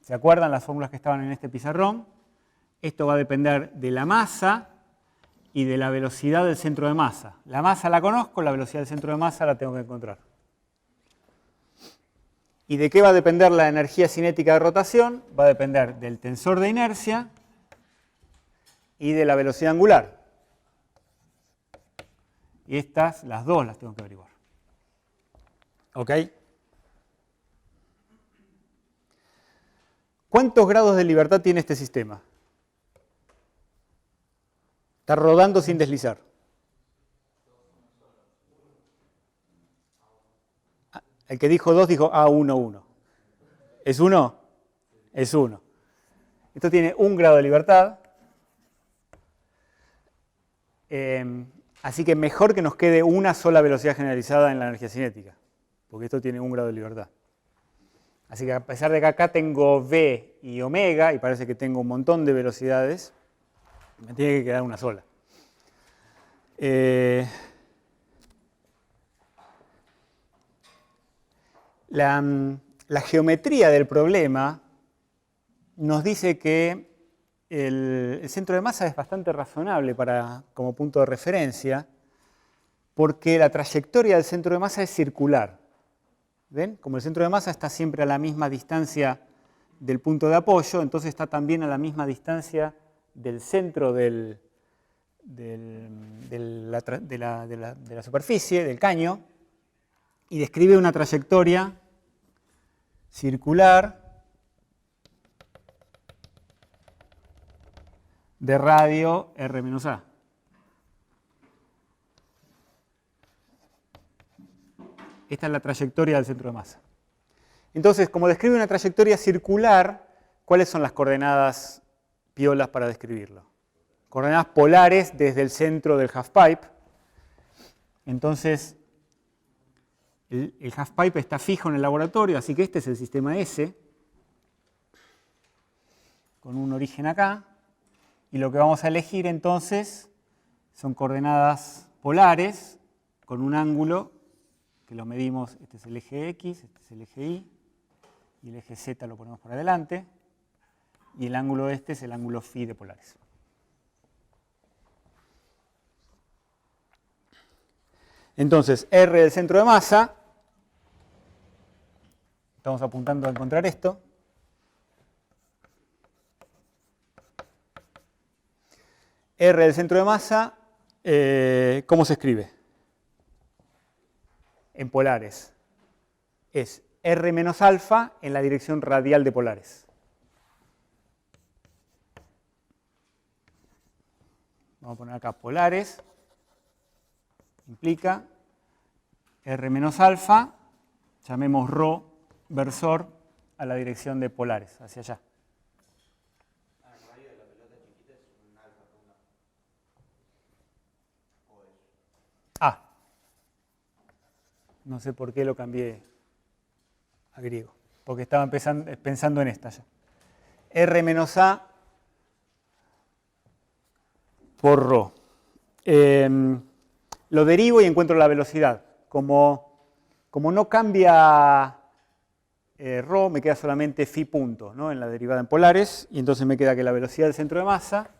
¿Se acuerdan las fórmulas que estaban en este pizarrón? Esto va a depender de la masa y de la velocidad del centro de masa. La masa la conozco, la velocidad del centro de masa la tengo que encontrar. ¿Y de qué va a depender la energía cinética de rotación? Va a depender del tensor de inercia y de la velocidad angular. Y estas, las dos, las tengo que averiguar. ¿Ok? ¿Cuántos grados de libertad tiene este sistema? Está rodando sin deslizar. El que dijo 2 dijo A1, 1. ¿Es 1? Es 1. Esto tiene 1 grado de libertad. Así que mejor que nos quede una sola velocidad generalizada en la energía cinética, porque esto tiene 1 grado de libertad. Así que a pesar de que acá tengo V y omega, y parece que tengo un montón de velocidades, me tiene que quedar una sola. La la geometría del problema nos dice que el centro de masa es bastante razonable como punto de referencia, porque la trayectoria del centro de masa es circular. ¿Ven? Como el centro de masa está siempre a la misma distancia del punto de apoyo, entonces está también a la misma distancia del centro de la superficie, del caño, y describe una trayectoria circular de radio r menos a. Esta es la trayectoria del centro de masa. Entonces, como describe una trayectoria circular, ¿cuáles son las coordenadas piolas para describirlo? Coordenadas polares desde el centro del half-pipe. Entonces, el half-pipe está fijo en el laboratorio, así que este es el sistema S, con un origen acá. Y lo que vamos a elegir entonces son coordenadas polares con un ángulo que lo medimos, este es el eje X, este es el eje Y, y el eje Z lo ponemos por adelante, y el ángulo este es el ángulo φ de polares. Entonces, R del centro de masa, estamos apuntando a encontrar esto. R del centro de masa, ¿cómo se escribe? En polares. Es R menos alfa en la dirección radial de polares. Vamos a poner acá polares. Implica R menos alfa, llamemos ρ versor a la dirección de polares, hacia allá. El radio de la pelota chiquita es un alfa por una. O es. Ah. No sé por qué lo cambié a griego, porque estaba pensando en esta ya. R menos A por ρ. Lo derivo y encuentro la velocidad. Como no cambia ρ, me queda solamente φ punto, ¿no? En la derivada en polares, y entonces me queda que la velocidad del centro de masa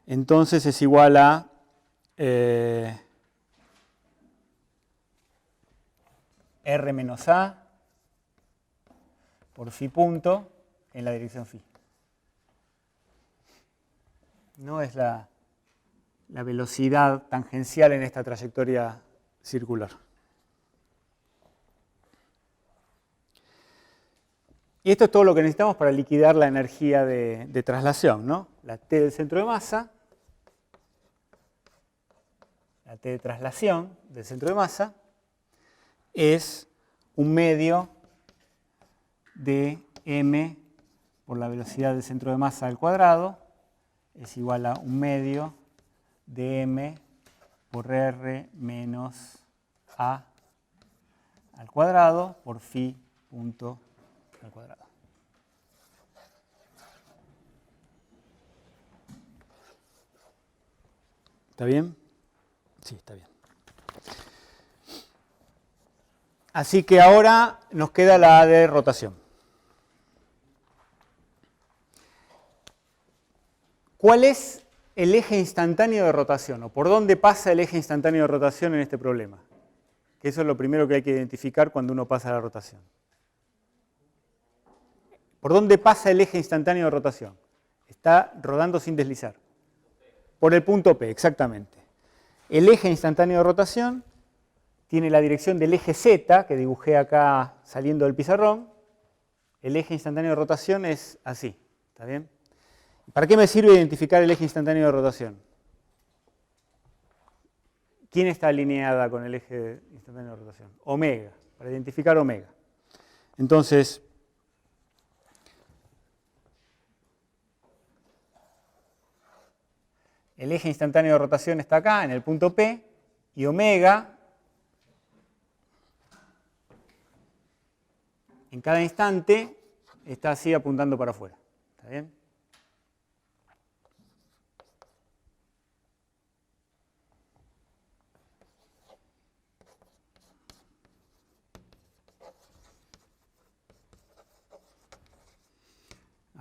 entonces es igual a R menos A por φ punto en la dirección φ. No es la velocidad tangencial en esta trayectoria circular. Y esto es todo lo que necesitamos para liquidar la energía de traslación, ¿no? La T del centro de masa, la T de traslación del centro de masa, es un medio de m por la velocidad del centro de masa al cuadrado, es igual a un medio de m por r menos a al cuadrado por φ punto al cuadrado. ¿Está bien? Sí, está bien. Así que ahora nos queda la de rotación. ¿Cuál es el eje instantáneo de rotación? ¿O por dónde pasa el eje instantáneo de rotación en este problema? Que eso es lo primero que hay que identificar cuando uno pasa la rotación. ¿Por dónde pasa el eje instantáneo de rotación? Está rodando sin deslizar. Por el punto P, exactamente. El eje instantáneo de rotación tiene la dirección del eje Z, que dibujé acá saliendo del pizarrón. El eje instantáneo de rotación es así, ¿está bien? ¿Para qué me sirve identificar el eje instantáneo de rotación? ¿Quién está alineada con el eje instantáneo de rotación? Omega, para identificar omega. Entonces, el eje instantáneo de rotación está acá, en el punto P, y omega, en cada instante, está así apuntando para afuera. ¿Está bien?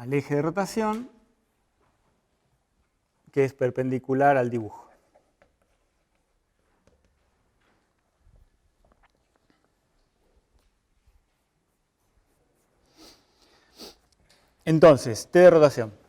al eje de rotación que es perpendicular al dibujo. Entonces, T de rotación.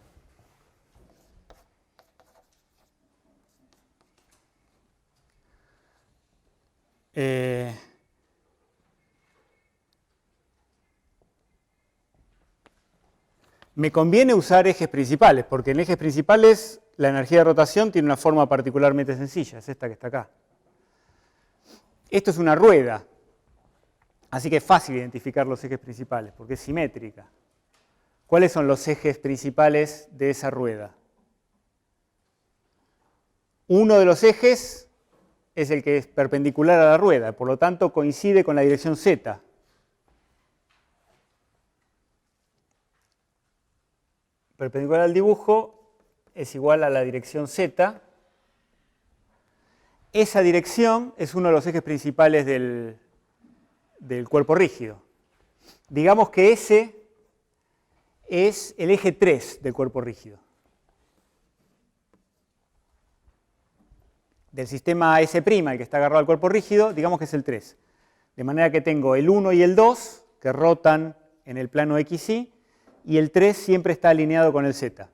Me conviene usar ejes principales, porque en ejes principales la energía de rotación tiene una forma particularmente sencilla, es esta que está acá. Esto es una rueda, así que es fácil identificar los ejes principales, porque es simétrica. ¿Cuáles son los ejes principales de esa rueda? Uno de los ejes es el que es perpendicular a la rueda, por lo tanto coincide con la dirección Z. Perpendicular al dibujo es igual a la dirección Z. Esa dirección es uno de los ejes principales del cuerpo rígido. Digamos que ese es el eje 3 del cuerpo rígido. Del sistema S', el que está agarrado al cuerpo rígido, digamos que es el 3. De manera que tengo el 1 y el 2 que rotan en el plano XY, y el 3 siempre está alineado con el Z.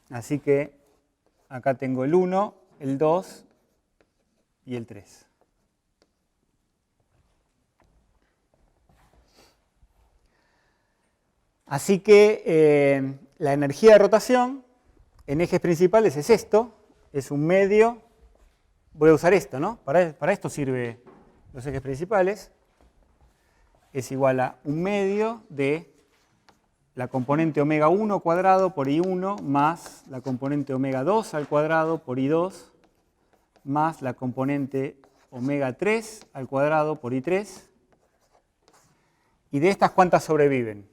Así que acá tengo el 1, el 2 y el 3. Así que la energía de rotación en ejes principales es esto, es un medio, voy a usar esto, ¿no? Para esto sirven los ejes principales, es igual a un medio de la componente omega 1 cuadrado por I1 más la componente omega 2 al cuadrado por I2 más la componente omega 3 al cuadrado por I3. ¿Y de estas cuántas sobreviven?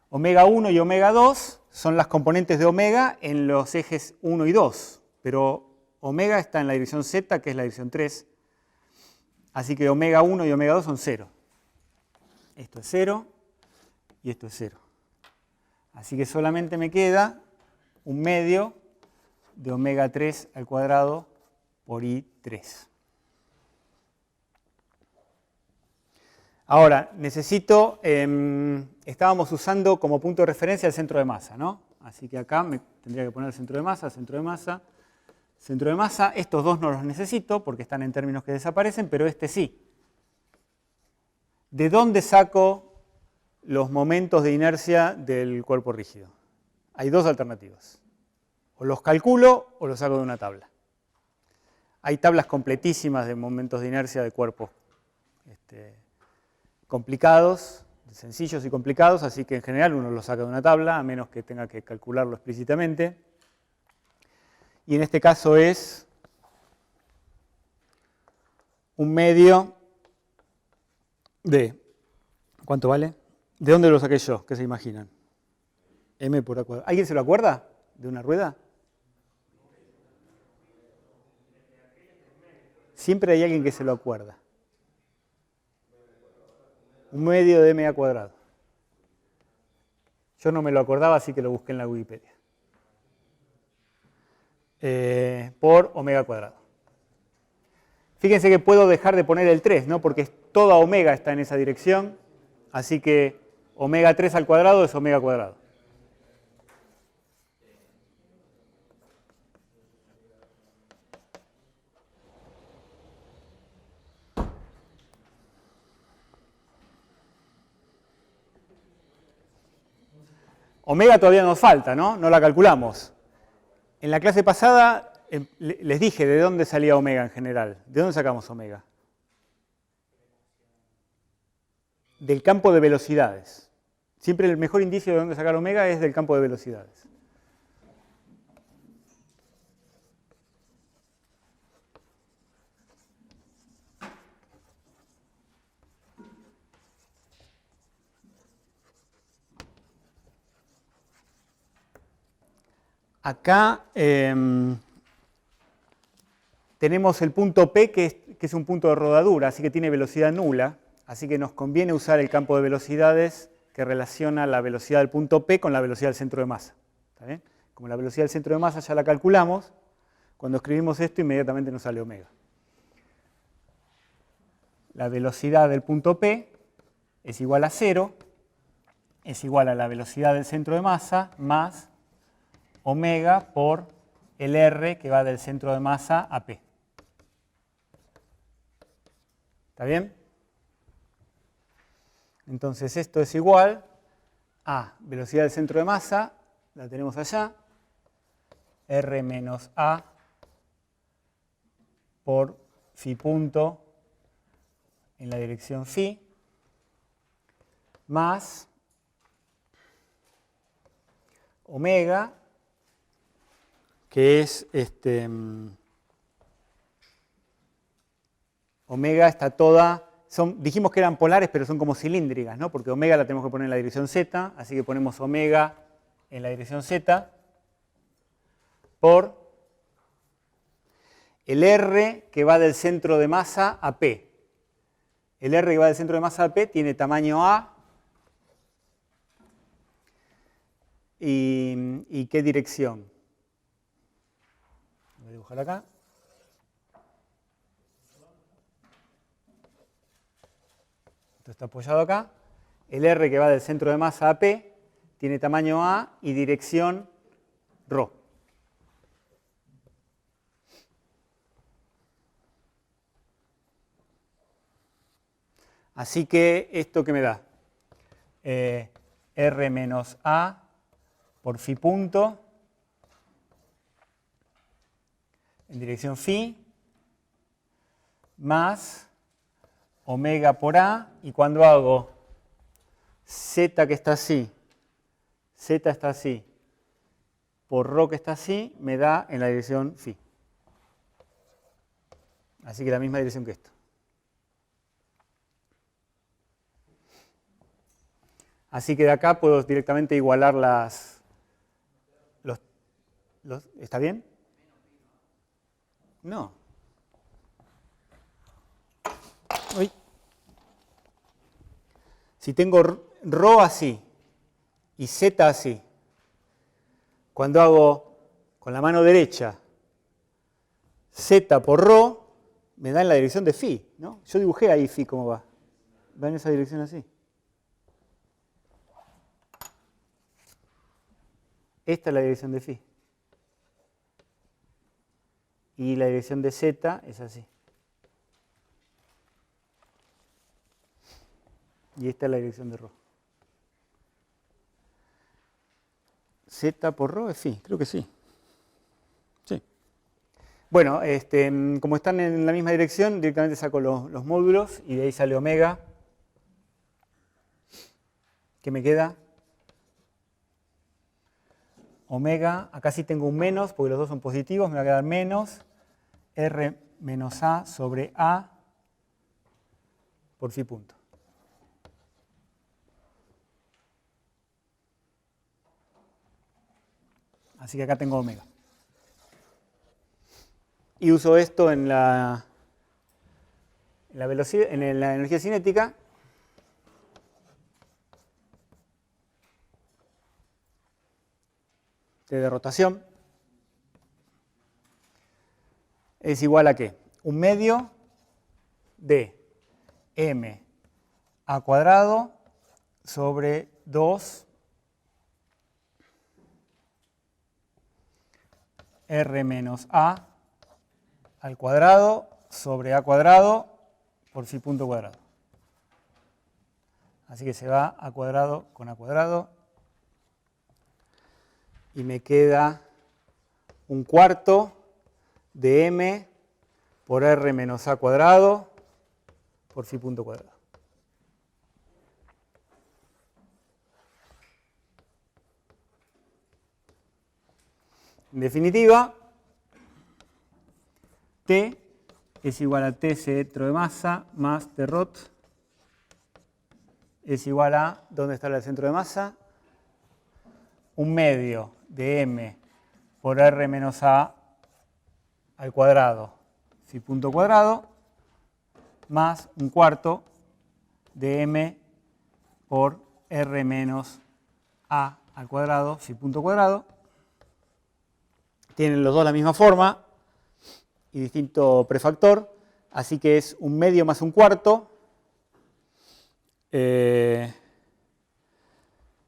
Omega 1 y omega 2 son las componentes de omega en los ejes 1 y 2, pero omega está en la dirección Z, que es la dirección 3, así que omega 1 y omega 2 son 0. Esto es 0 y esto es 0. Así que solamente me queda un medio de omega 3 al cuadrado por I3. Ahora, necesito, estábamos usando como punto de referencia el centro de masa, ¿no? Así que acá me tendría que poner el centro de masa, centro de masa, centro de masa. Estos dos no los necesito porque están en términos que desaparecen, pero este sí. ¿De dónde saco los momentos de inercia del cuerpo rígido? Hay dos alternativas. O los calculo o los saco de una tabla. Hay tablas completísimas de momentos de inercia de cuerpos complicados, sencillos y complicados, así que en general uno los saca de una tabla, a menos que tenga que calcularlo explícitamente. Y en este caso es un medio de, ¿cuánto vale? ¿De dónde lo saqué yo? ¿Qué se imaginan? M por A cuadrado. ¿Alguien se lo acuerda de una rueda? Siempre hay alguien que se lo acuerda. Un medio de MA cuadrado. Yo no me lo acordaba, así que lo busqué en la Wikipedia. Por omega cuadrado. Fíjense que puedo dejar de poner el 3, ¿no? Porque toda omega está en esa dirección, así que omega 3 al cuadrado es omega cuadrado. Omega todavía nos falta, ¿no? No la calculamos. En la clase pasada les dije de dónde salía omega en general. ¿De dónde sacamos omega? Del campo de velocidades. Siempre el mejor indicio de dónde sacar omega es del campo de velocidades. Acá tenemos el punto P, que es un punto de rodadura, así que tiene velocidad nula, así que nos conviene usar el campo de velocidades que relaciona la velocidad del punto P con la velocidad del centro de masa. ¿Está bien? Como la velocidad del centro de masa ya la calculamos, cuando escribimos esto inmediatamente nos sale omega. La velocidad del punto P es igual a 0, es igual a la velocidad del centro de masa más omega por el R que va del centro de masa a P. ¿Está bien? Entonces esto es igual a velocidad del centro de masa, la tenemos allá, R menos A por phi punto en la dirección phi, más omega, que es omega está toda, dijimos que eran polares, pero son como cilíndricas, ¿no? Porque omega la tenemos que poner en la dirección z, así que ponemos omega en la dirección z por el R que va del centro de masa a P. El R que va del centro de masa a P tiene tamaño A. ¿Y qué dirección? Voy a dibujar acá. Esto está apoyado acá. El R que va del centro de masa a P tiene tamaño A y dirección ρ. Así que, ¿esto qué me da? R menos A por phi punto en dirección phi más omega por A, y cuando hago z que está así, z está así, por ρ que está así, me da en la dirección phi. Así que la misma dirección que esto. Así que de acá puedo directamente igualar ¿está bien? No. Uy. Si tengo ρ así y z así, cuando hago con la mano derecha z por ρ, me da en la dirección de phi, ¿no? Yo dibujé ahí phi cómo va. Va en esa dirección así. Esta es la dirección de phi. Y la dirección de z es así. Y esta es la dirección de ρ. Z por ρ es phi, creo que sí. Sí. Bueno, como están en la misma dirección, directamente saco los módulos y de ahí sale omega. ¿Qué me queda? Omega, acá sí tengo un menos, porque los dos son positivos, me va a quedar menos R menos A sobre A por phi punto. Así que acá tengo omega. Y uso esto en la velocidad, en la energía cinética. De rotación es igual a ¿qué? Un medio de m a cuadrado sobre 2 r menos a al cuadrado sobre a cuadrado por phi punto cuadrado. Así que se va a cuadrado con a cuadrado. Y me queda un cuarto de m por r menos a cuadrado por phi punto cuadrado. En definitiva, T es igual a T centro de masa más T rot es igual a, ¿dónde está el centro de masa? Un medio de m por r menos a al cuadrado, phi punto cuadrado, más un cuarto de m por R menos A al cuadrado, phi punto cuadrado. Tienen los dos la misma forma y distinto prefactor, así que es 1/2 más 1/4.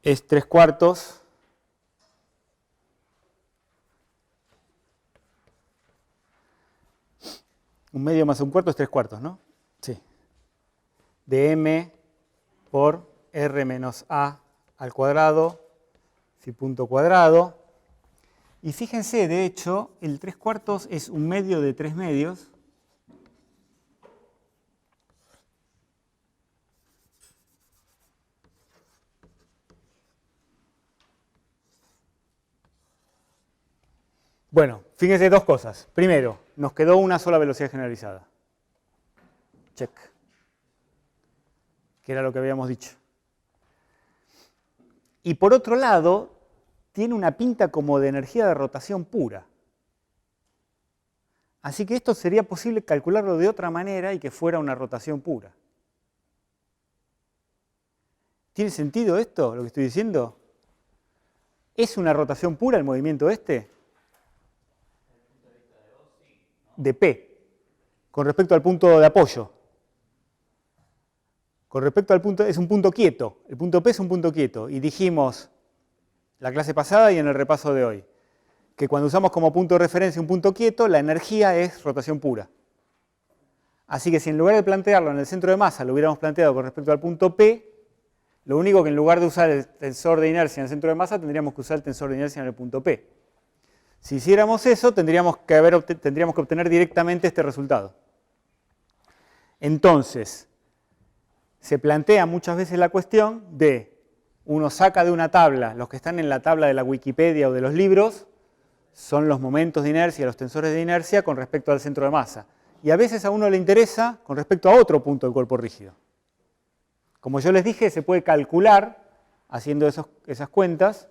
Es 3/4. Un medio más 1/4 es 3/4, ¿no? Sí. De m por r menos a al cuadrado, phi punto cuadrado. Y fíjense, de hecho, el 3/4 es 1/2 de 3/2. Bueno, fíjense dos cosas. Primero, nos quedó una sola velocidad generalizada. Check. Que era lo que habíamos dicho. Y por otro lado, tiene una pinta como de energía de rotación pura. Así que esto sería posible calcularlo de otra manera y que fuera una rotación pura. ¿Tiene sentido esto, lo que estoy diciendo? ¿Es una rotación pura el movimiento este? De P, con respecto al punto de apoyo. Con respecto al punto, es un punto quieto. El punto P es un punto quieto. Y dijimos la clase pasada y en el repaso de hoy, que cuando usamos como punto de referencia un punto quieto, la energía es rotación pura. Así que si en lugar de plantearlo en el centro de masa, lo hubiéramos planteado con respecto al punto P, lo único que en lugar de usar el tensor de inercia en el centro de masa, tendríamos que usar el tensor de inercia en el punto P. Si hiciéramos eso, tendríamos que obtener directamente este resultado. Entonces, se plantea muchas veces la cuestión de, uno saca de una tabla, los que están en la tabla de la Wikipedia o de los libros, son los momentos de inercia, los tensores de inercia con respecto al centro de masa. Y a veces a uno le interesa con respecto a otro punto del cuerpo rígido. Como yo les dije, se puede calcular, haciendo esas cuentas,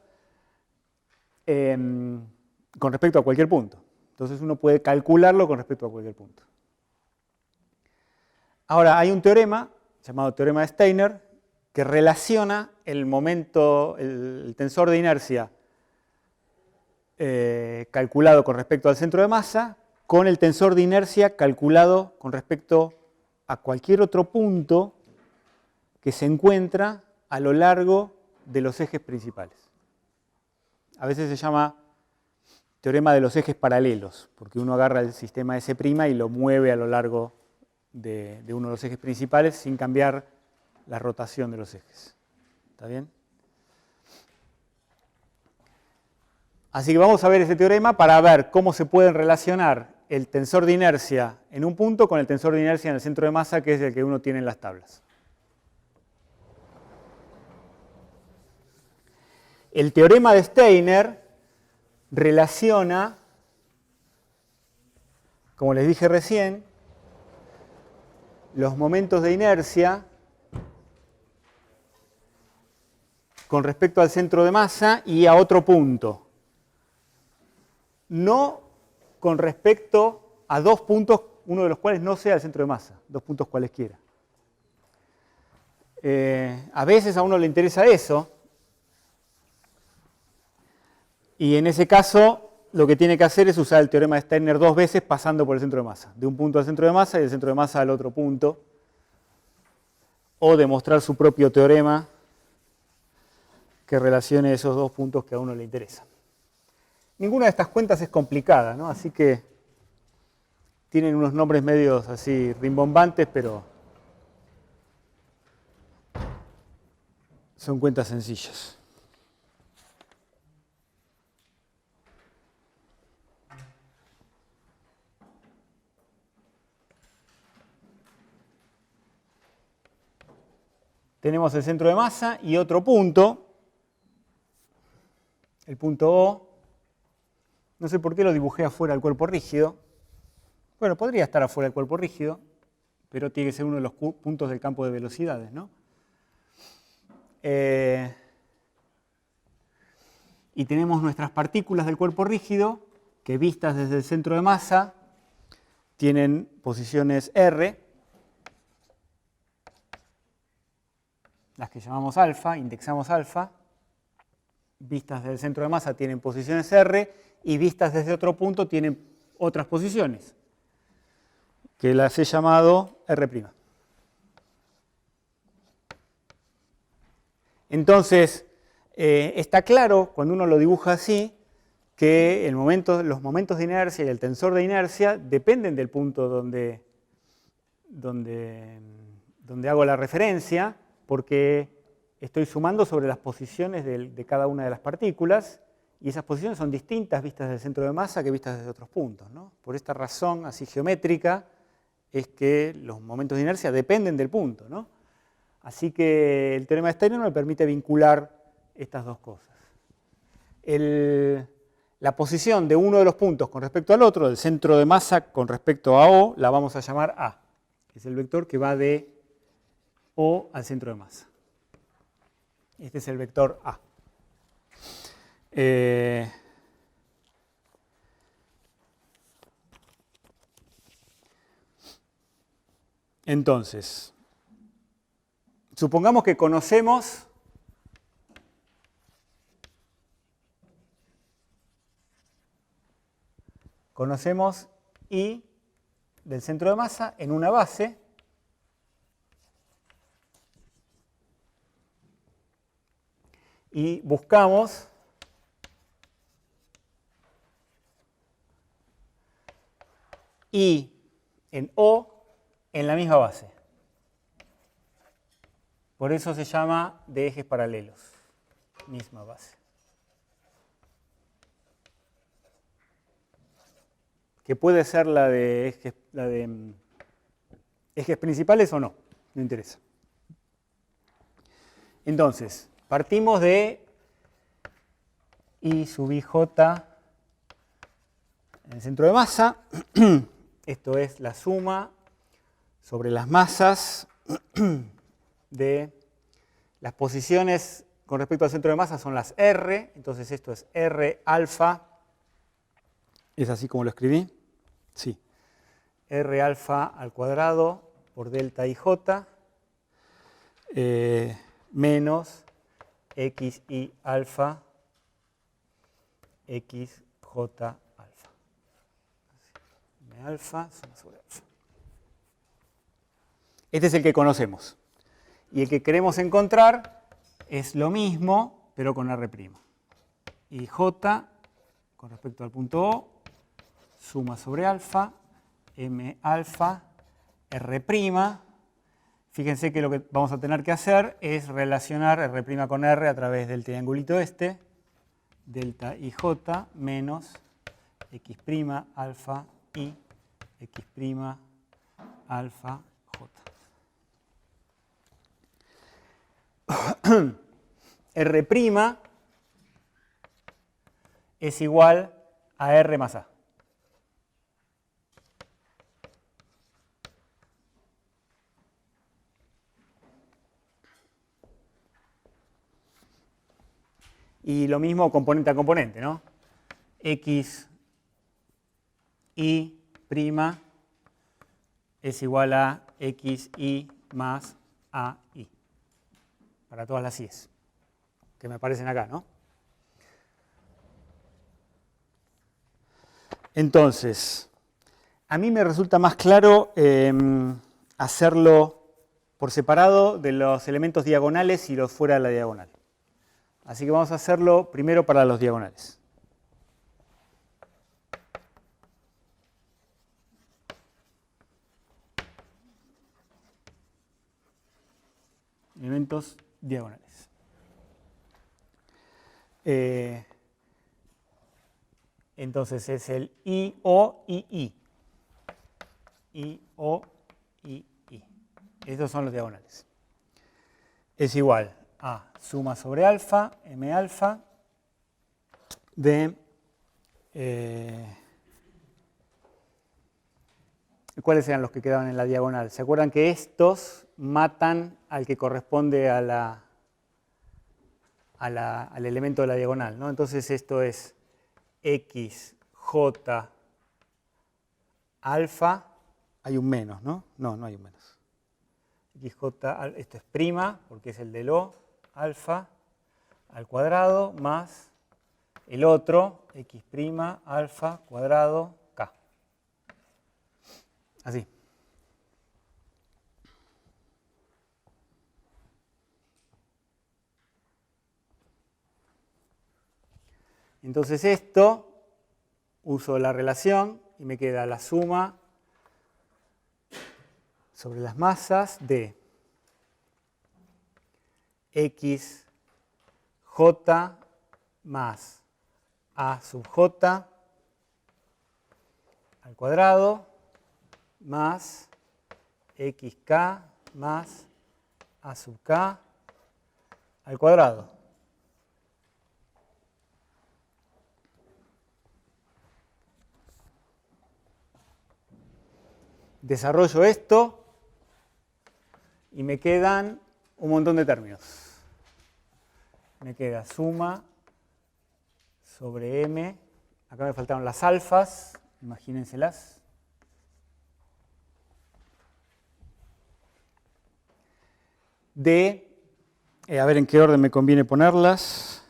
con respecto a cualquier punto. Entonces uno puede calcularlo con respecto a cualquier punto. Ahora, hay un teorema, llamado teorema de Steiner, que relaciona el momento, el tensor de inercia calculado con respecto al centro de masa, con el tensor de inercia calculado con respecto a cualquier otro punto que se encuentra a lo largo de los ejes principales. A veces se llama teorema de los ejes paralelos, porque uno agarra el sistema S' y lo mueve a lo largo de uno de los ejes principales sin cambiar la rotación de los ejes. ¿Está bien? Así que vamos a ver ese teorema para ver cómo se pueden relacionar el tensor de inercia en un punto con el tensor de inercia en el centro de masa, que es el que uno tiene en las tablas. El teorema de Steiner relaciona, como les dije recién, los momentos de inercia con respecto al centro de masa y a otro punto. No con respecto a dos puntos, uno de los cuales no sea el centro de masa, dos puntos cualesquiera. A veces a uno le interesa eso, y en ese caso lo que tiene que hacer es usar el teorema de Steiner dos veces pasando por el centro de masa, de un punto al centro de masa y del centro de masa al otro punto, o demostrar su propio teorema que relacione esos dos puntos que a uno le interesan. Ninguna de estas cuentas es complicada, ¿no? Así que tienen unos nombres medios así rimbombantes, pero son cuentas sencillas. Tenemos el centro de masa y otro punto, el punto O. No sé por qué lo dibujé afuera del cuerpo rígido. Bueno, podría estar afuera del cuerpo rígido, pero tiene que ser uno de los puntos del campo de velocidades, ¿no? Y tenemos nuestras partículas del cuerpo rígido, que vistas desde el centro de masa, tienen posiciones R. las que llamamos alfa, indexamos alfa, vistas desde el centro de masa tienen posiciones R y vistas desde otro punto tienen otras posiciones, que las he llamado R'. Entonces, está claro, cuando uno lo dibuja así, que los momentos de inercia y el tensor de inercia dependen del punto donde hago la referencia, porque estoy sumando sobre las posiciones de cada una de las partículas, y esas posiciones son distintas vistas del centro de masa que vistas desde otros puntos, ¿no? Por esta razón así geométrica es que los momentos de inercia dependen del punto, ¿no? Así que el teorema de Steiner me permite vincular estas dos cosas. La posición de uno de los puntos con respecto al otro, del centro de masa con respecto a O, la vamos a llamar A, que es el vector que va de O al centro de masa. Este es el vector A. Entonces, supongamos que conocemos I del centro de masa en una base y buscamos I en O en la misma base. Por eso se llama de ejes paralelos, misma base. Que puede ser la de ejes principales o no, no interesa. Entonces, partimos de I sub ij en el centro de masa. Esto es la suma sobre las masas de las posiciones con respecto al centro de masa son las R, entonces esto es R alfa, ¿es así como lo escribí? Sí. R alfa al cuadrado por delta IJ menos XI alfa XJ alfa. M alfa suma sobre alfa. Este es el que conocemos. Y el que queremos encontrar es lo mismo, pero con R'. Y J, con respecto al punto O, suma sobre alfa, M alfa, R'. Fíjense que lo que vamos a tener que hacer es relacionar R' con R a través del triangulito este, delta IJ menos X' alfa I, X' alfa J. R' es igual a R más A. Y lo mismo componente a componente, ¿no? X I' es igual a XI más AI. Para todas las I's que me aparecen acá, ¿no? Entonces, a mí me resulta más claro hacerlo por separado de los elementos diagonales y los fuera de la diagonal. Así que vamos a hacerlo primero para los diagonales. Elementos diagonales. Entonces es el IO y I. IO y I. Estos son los diagonales. Es igual a suma sobre alfa, M alfa, de... ¿cuáles eran los que quedaban en la diagonal? ¿Se acuerdan que estos matan al que corresponde al elemento de la diagonal, ¿no? Entonces esto es XJ alfa, hay un menos, ¿no? No, no hay un menos. xj, esto es prima, porque es el de lo, alfa al cuadrado, más el otro, x' alfa cuadrado k. Así. Entonces esto, uso la relación y me queda la suma sobre las masas de xj más a sub j al cuadrado más xk más a sub k al cuadrado. Desarrollo esto y me quedan un montón de términos. Me queda suma sobre m, acá me faltaron las alfas, imagínenselas. De, a ver en qué orden me conviene ponerlas.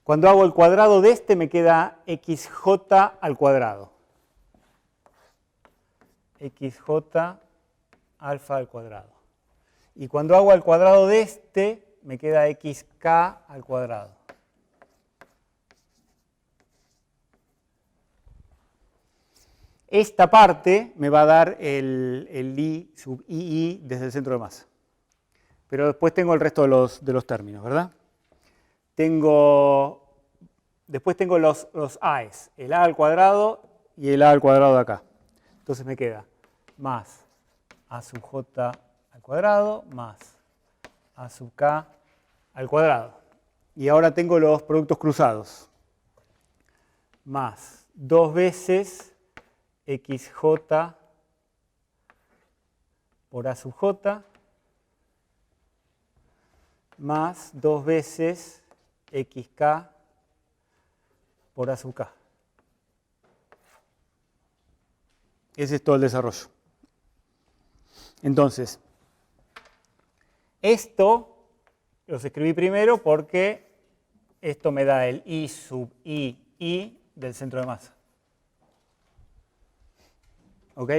Cuando hago el cuadrado de este me queda xj al cuadrado. xj alfa al cuadrado. Y cuando hago al cuadrado de este me queda xk al cuadrado. Esta parte me va a dar el I sub II desde el centro de masa. Pero después tengo el resto de los términos, ¿verdad? Después tengo los A's, el A al cuadrado y el A al cuadrado de acá. Entonces me queda más A sub J al cuadrado más A sub K al cuadrado. Y ahora tengo los productos cruzados. Más 2 veces xj por A sub j más 2 veces xk por A sub k. Ese es todo el desarrollo. Entonces, esto los escribí primero porque esto me da el I sub I del centro de masa. ¿Ok?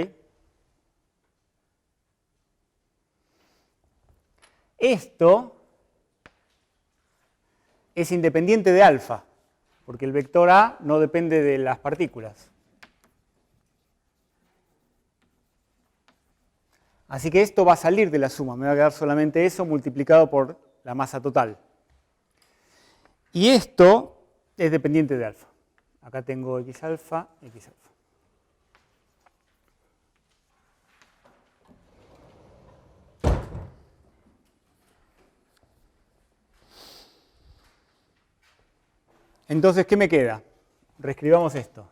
Esto es independiente de alfa, porque el vector A no depende de las partículas. Así que esto va a salir de la suma, me va a quedar solamente eso multiplicado por la masa total. Y esto es dependiente de alfa. Acá tengo x alfa, x alfa. Entonces, ¿qué me queda? Reescribamos esto.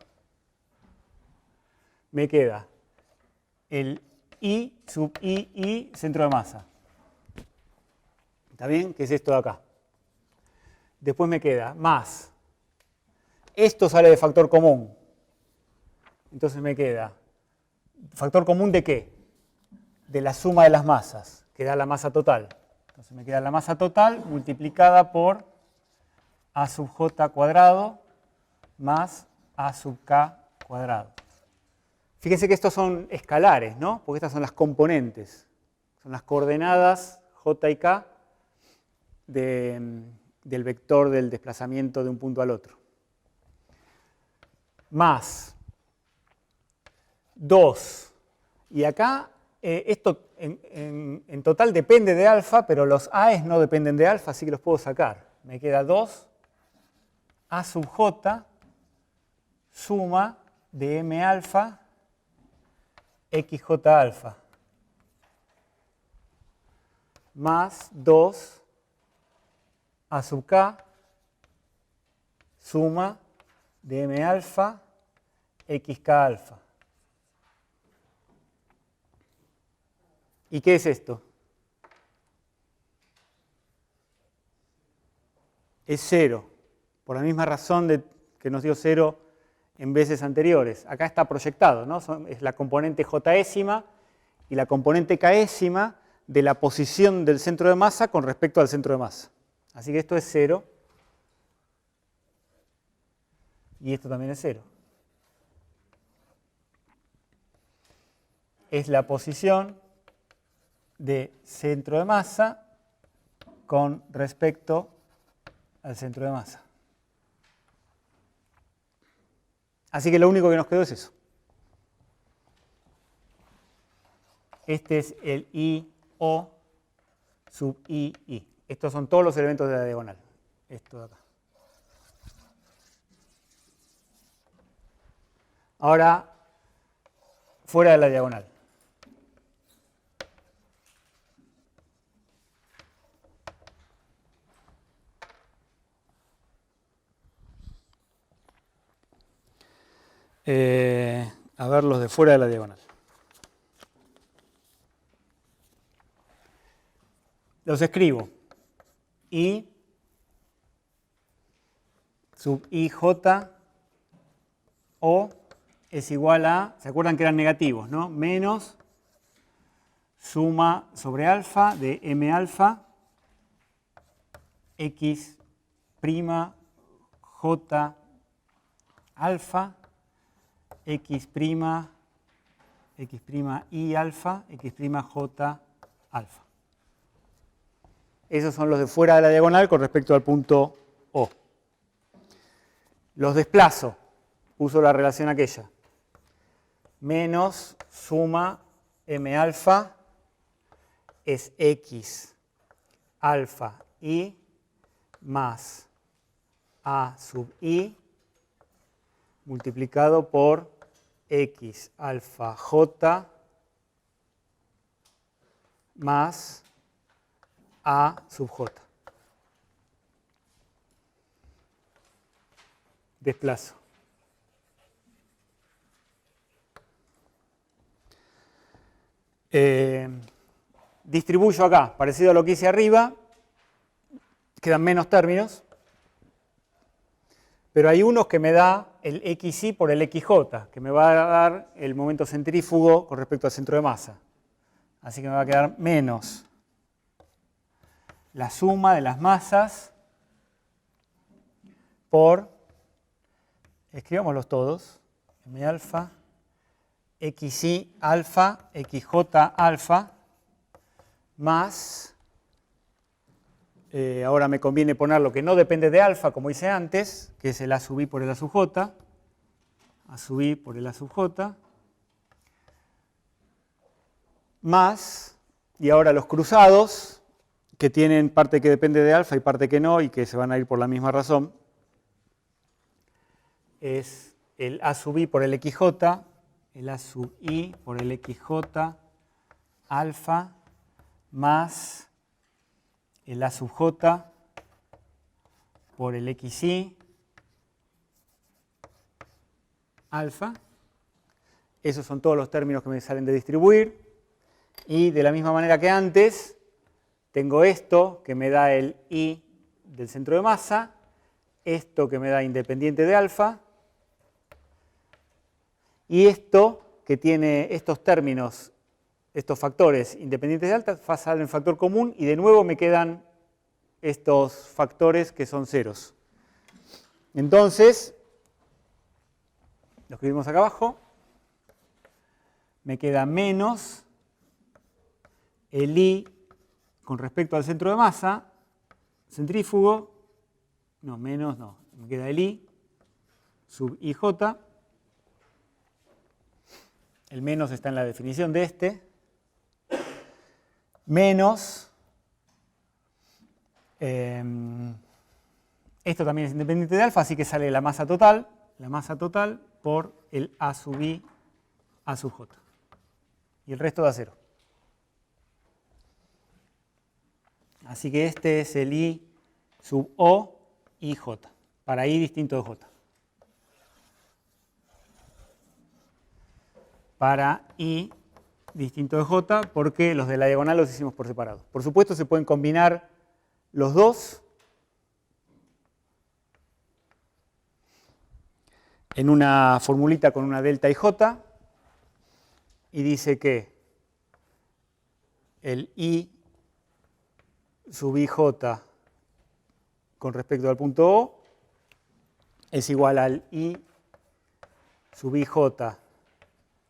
Me queda el I sub I centro de masa. ¿Está bien? Que es esto de acá. Después me queda más. Esto sale de factor común. Entonces me queda. ¿Factor común de qué? De la suma de las masas, que da la masa total. Entonces me queda la masa total multiplicada por A sub j cuadrado más A sub k cuadrado. Fíjense que estos son escalares, ¿no? Porque estas son las componentes. Son las coordenadas j y k del vector del desplazamiento de un punto al otro. Más 2. Y acá esto en total depende de alfa, pero los A's no dependen de alfa, así que los puedo sacar. Me queda 2 A sub j suma de m alfa xj alfa más 2 A sub k suma de m alfa xk alfa. ¿Y qué es esto? Es 0. Por la misma razón que nos dio 0 en veces anteriores. Acá está proyectado, ¿no? Es la componente jésima y la componente késima de la posición del centro de masa con respecto al centro de masa. Así que esto es 0. Y esto también es 0. Es la posición de centro de masa con respecto al centro de masa. Así que lo único que nos quedó es eso. Este es el I-O sub I-I. Estos son todos los elementos de la diagonal. Esto de acá. Ahora, fuera de la diagonal. A ver los de fuera de la diagonal. Los escribo. I sub IJ O es igual a, ¿se acuerdan que eran negativos, no? Menos suma sobre alfa de M alfa X prima J alfa X prima I alfa X prima J alfa. Esos son los de fuera de la diagonal con respecto al punto O. Los desplazo. Uso la relación aquella. Menos suma M alfa es X alfa I más A sub I multiplicado por X alfa J más A sub J. Desplazo. Distribuyo acá, parecido a lo que hice arriba, quedan menos términos, pero hay unos que me da el XY por el XJ, que me va a dar el momento centrífugo con respecto al centro de masa. Así que me va a quedar menos la suma de las masas por, escribámoslos todos, M alfa, XY alfa, XJ alfa, más, ahora me conviene poner lo que no depende de alfa, como hice antes, que es el A sub I por el A sub J, A sub I por el A sub J, más, y ahora los cruzados, que tienen parte que depende de alfa y parte que no, y que se van a ir por la misma razón, es el A sub I por el XJ, el A sub I por el XJ alfa, más el A sub J por el XY alfa. Esos son todos los términos que me salen de distribuir. Y de la misma manera que antes, tengo esto que me da el I del centro de masa, esto que me da independiente de alfa, y esto que tiene estos términos, estos factores independientes de alfa, pasan en factor común y de nuevo me quedan estos factores que son ceros. Entonces, lo escribimos acá abajo, me queda menos el I con respecto al centro de masa, centrífugo, no, menos no, me queda el I sub IJ, el menos está en la definición de este, menos, esto también es independiente de alfa, así que sale la masa total por el A sub I, A sub J. Y el resto da 0. Así que este es el I sub O y J, para I distinto de J. Para I distinto de J, porque los de la diagonal los hicimos por separado. Por supuesto se pueden combinar los dos. en una formulita con una delta y j, y dice que el I sub IJ con respecto al punto O es igual al I sub IJ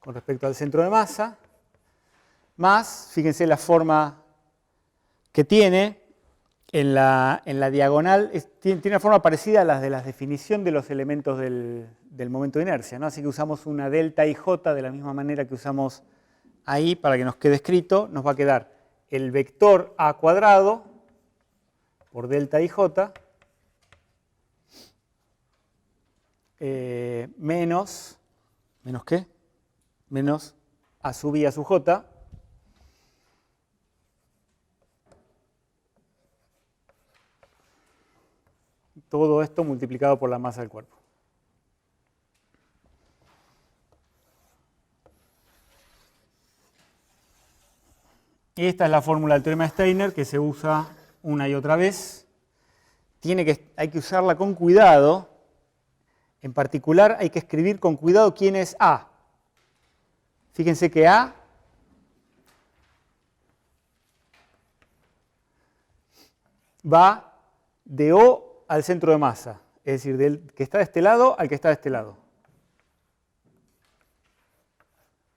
con respecto al centro de masa, más, fíjense la forma que tiene en la diagonal, tiene una forma parecida a las de la definición de los elementos del momento de inercia, ¿no? Así que usamos una delta IJ de la misma manera que usamos ahí para que nos quede escrito, nos va a quedar el vector A cuadrado por delta IJ menos ¿qué? Menos A sub I A sub J todo esto multiplicado por la masa del cuerpo. Y esta es la fórmula del teorema de Steiner que se usa una y otra vez. Hay que usarla con cuidado. En particular hay que escribir con cuidado quién es A. Fíjense que A va de O al centro de masa, es decir, del que está de este lado al que está de este lado.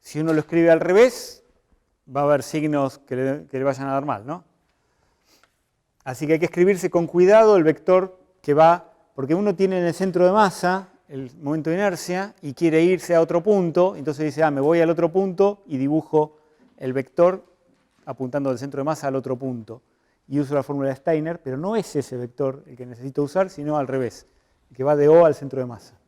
Si uno lo escribe al revés, va a haber signos que le vayan a dar mal, ¿no? Así que hay que escribirse con cuidado el vector que va, porque uno tiene en el centro de masa el momento de inercia y quiere irse a otro punto, entonces dice, me voy al otro punto y dibujo el vector apuntando del centro de masa al otro punto. Y uso la fórmula de Steiner, pero no es ese vector el que necesito usar, sino al revés, el que va de O al centro de masa.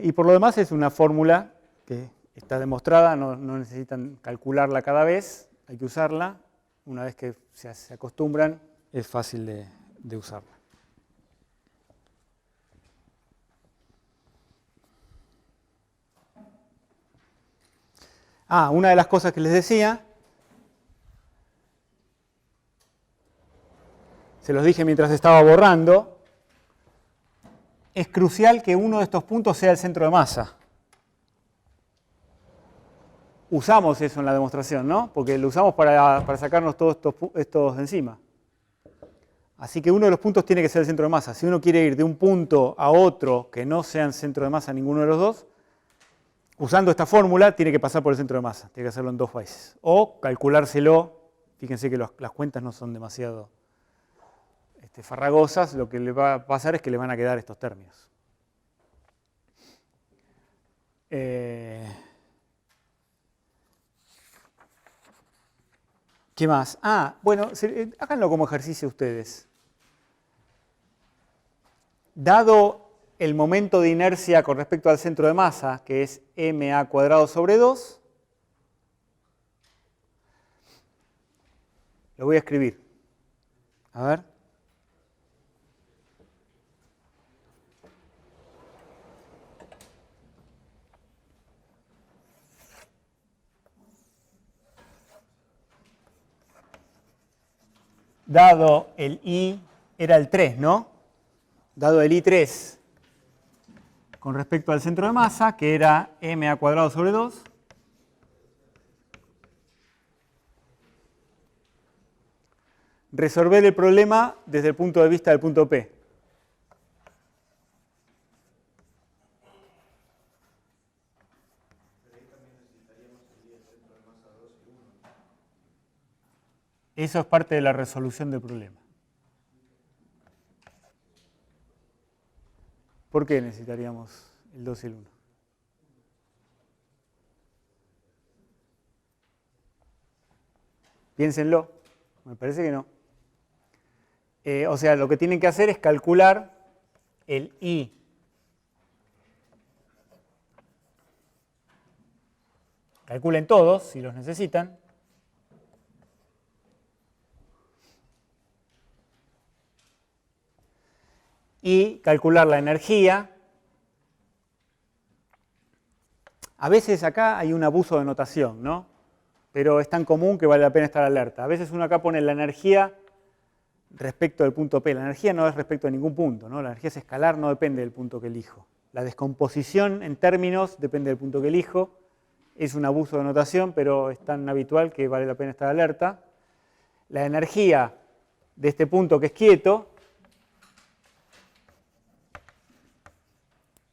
Y por lo demás es una fórmula que está demostrada, no necesitan calcularla cada vez, hay que usarla. Una vez que se acostumbran, es fácil de usarla. Una de las cosas que les decía, se los dije mientras estaba borrando, es crucial que uno de estos puntos sea el centro de masa. Usamos eso en la demostración, ¿no? Porque lo usamos para sacarnos todos estos de encima. Así que uno de los puntos tiene que ser el centro de masa. Si uno quiere ir de un punto a otro que no sean centro de masa ninguno de los dos, usando esta fórmula tiene que pasar por el centro de masa. Tiene que hacerlo en dos veces. O calculárselo. Fíjense que las cuentas no son demasiado farragosas. Lo que le va a pasar es que le van a quedar estos términos. ¿Qué más? Bueno, háganlo como ejercicio ustedes. Dado el momento de inercia con respecto al centro de masa, que es ma cuadrado sobre 2, lo voy a escribir. A ver. Dado el I, era el 3, ¿no? Dado el I3 con respecto al centro de masa, que era ma cuadrado sobre 2, resolver el problema desde el punto de vista del punto P. Eso es parte de la resolución del problema. ¿Por qué necesitaríamos el 2 y el 1? Piénsenlo. Me parece que no. O sea, lo que tienen que hacer es calcular el I. Calculen todos, si los necesitan. Y calcular la energía. A veces acá hay un abuso de notación, ¿no? Pero es tan común que vale la pena estar alerta. A veces uno acá pone la energía respecto del punto P. La energía no es respecto a ningún punto, ¿no? La energía es escalar, no depende del punto que elijo. La descomposición en términos depende del punto que elijo. Es un abuso de notación, pero es tan habitual que vale la pena estar alerta. La energía de este punto que es quieto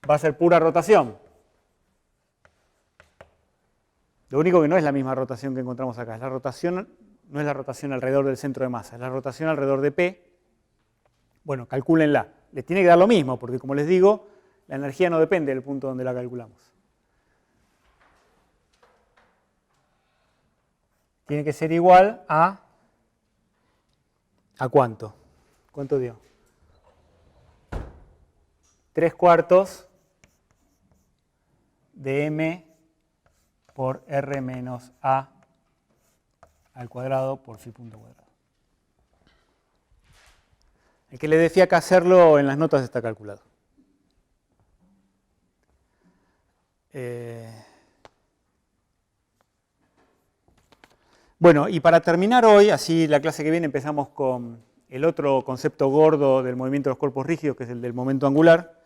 va a ser pura rotación. Lo único que no es la misma rotación que encontramos acá. La rotación no es la rotación alrededor del centro de masa, es la rotación alrededor de P. Bueno, calcúlenla. Les tiene que dar lo mismo, porque como les digo, la energía no depende del punto donde la calculamos. Tiene que ser igual ¿a cuánto? ¿Cuánto dio? 3/4 de m por r menos a al cuadrado por phi punto cuadrado. El que le decía que hacerlo en las notas está calculado. Bueno, y para terminar hoy, así la clase que viene empezamos con el otro concepto gordo del movimiento de los cuerpos rígidos, que es el del momento angular.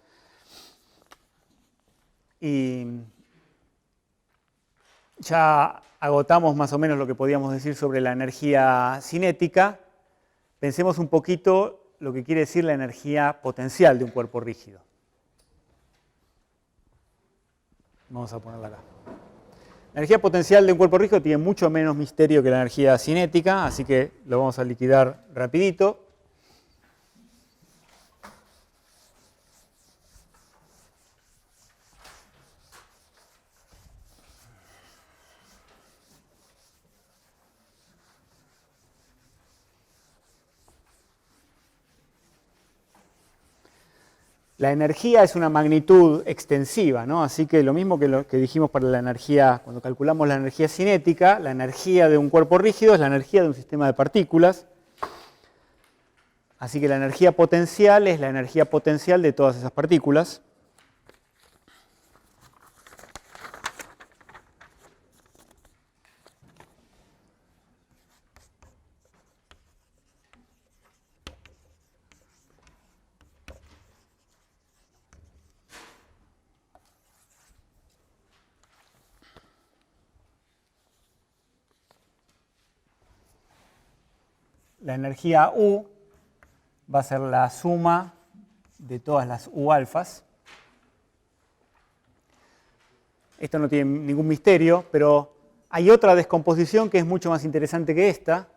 Y ya agotamos más o menos lo que podíamos decir sobre la energía cinética. Pensemos un poquito lo que quiere decir la energía potencial de un cuerpo rígido. Vamos a ponerla acá. La energía potencial de un cuerpo rígido tiene mucho menos misterio que la energía cinética, así que lo vamos a liquidar rapidito. La energía es una magnitud extensiva, ¿no? Así que lo mismo que lo que dijimos para la energía, cuando calculamos la energía cinética, la energía de un cuerpo rígido es la energía de un sistema de partículas. Así que la energía potencial es la energía potencial de todas esas partículas. La energía U va a ser la suma de todas las U alfas. Esto no tiene ningún misterio, pero hay otra descomposición que es mucho más interesante que esta,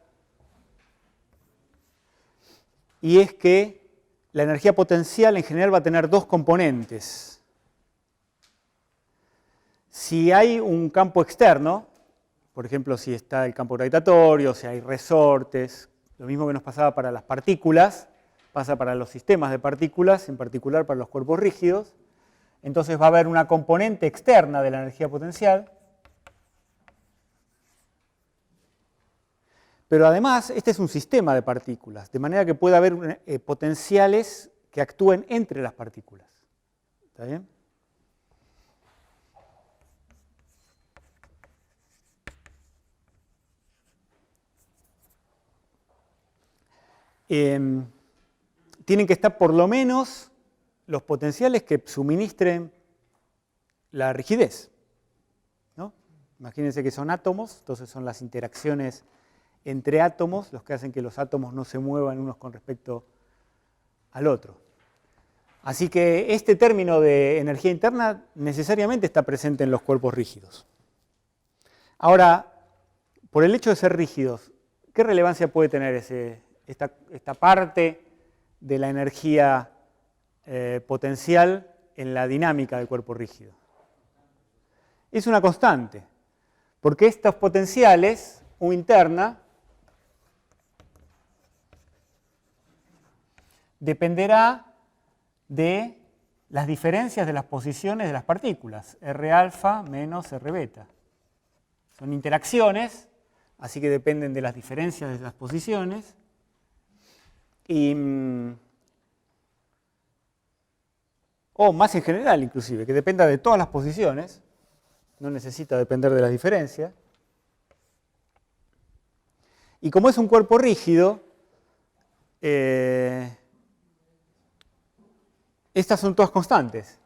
y es que la energía potencial en general va a tener dos componentes. Si hay un campo externo, por ejemplo, si está el campo gravitatorio, si hay resortes, lo mismo que nos pasaba para las partículas, pasa para los sistemas de partículas, en particular para los cuerpos rígidos. Entonces va a haber una componente externa de la energía potencial. Pero además, este es un sistema de partículas, de manera que puede haber potenciales que actúen entre las partículas. ¿Está bien? Tienen que estar por lo menos los potenciales que suministren la rigidez, ¿no? Imagínense que son átomos, entonces son las interacciones entre átomos los que hacen que los átomos no se muevan unos con respecto al otro. Así que este término de energía interna necesariamente está presente en los cuerpos rígidos. Ahora, por el hecho de ser rígidos, ¿qué relevancia puede tener esta parte de la energía potencial en la dinámica del cuerpo rígido? Es una constante, porque estos potenciales, U interna, dependerá de las diferencias de las posiciones de las partículas, R alfa menos R beta. Son interacciones, así que dependen de las diferencias de las posiciones. O más en general inclusive, que dependa de todas las posiciones, no necesita depender de las diferencias. Y como es un cuerpo rígido, estas son todas constantes.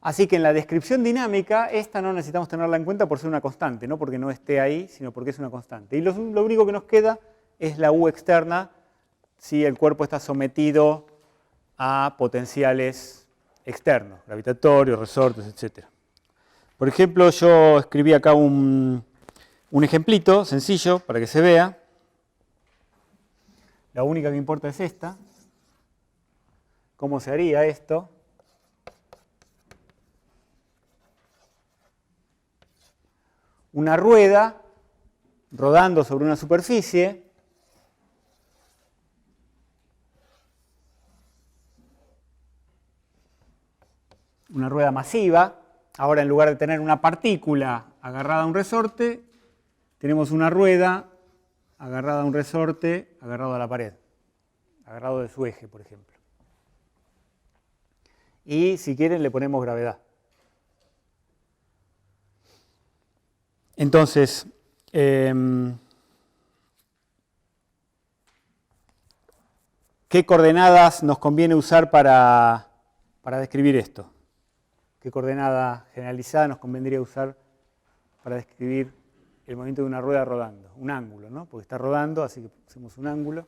Así que en la descripción dinámica, esta no necesitamos tenerla en cuenta por ser una constante, no porque no esté ahí, sino porque es una constante. Y lo único que nos queda es la U externa si el cuerpo está sometido a potenciales externos, gravitatorios, resortes, etc. Por ejemplo, yo escribí acá un ejemplito sencillo para que se vea. La única que importa es esta. ¿Cómo se haría esto? Una rueda rodando sobre una superficie. Una rueda masiva. Ahora, en lugar de tener una partícula agarrada a un resorte, tenemos una rueda agarrada a un resorte, agarrado a la pared, agarrado de su eje, por ejemplo. Y si quieren le ponemos gravedad. Entonces, ¿qué coordenadas nos conviene usar para describir esto? ¿Qué coordenada generalizada nos convendría usar para describir el movimiento de una rueda rodando? Un ángulo, ¿no? Porque está rodando, así que hacemos un ángulo.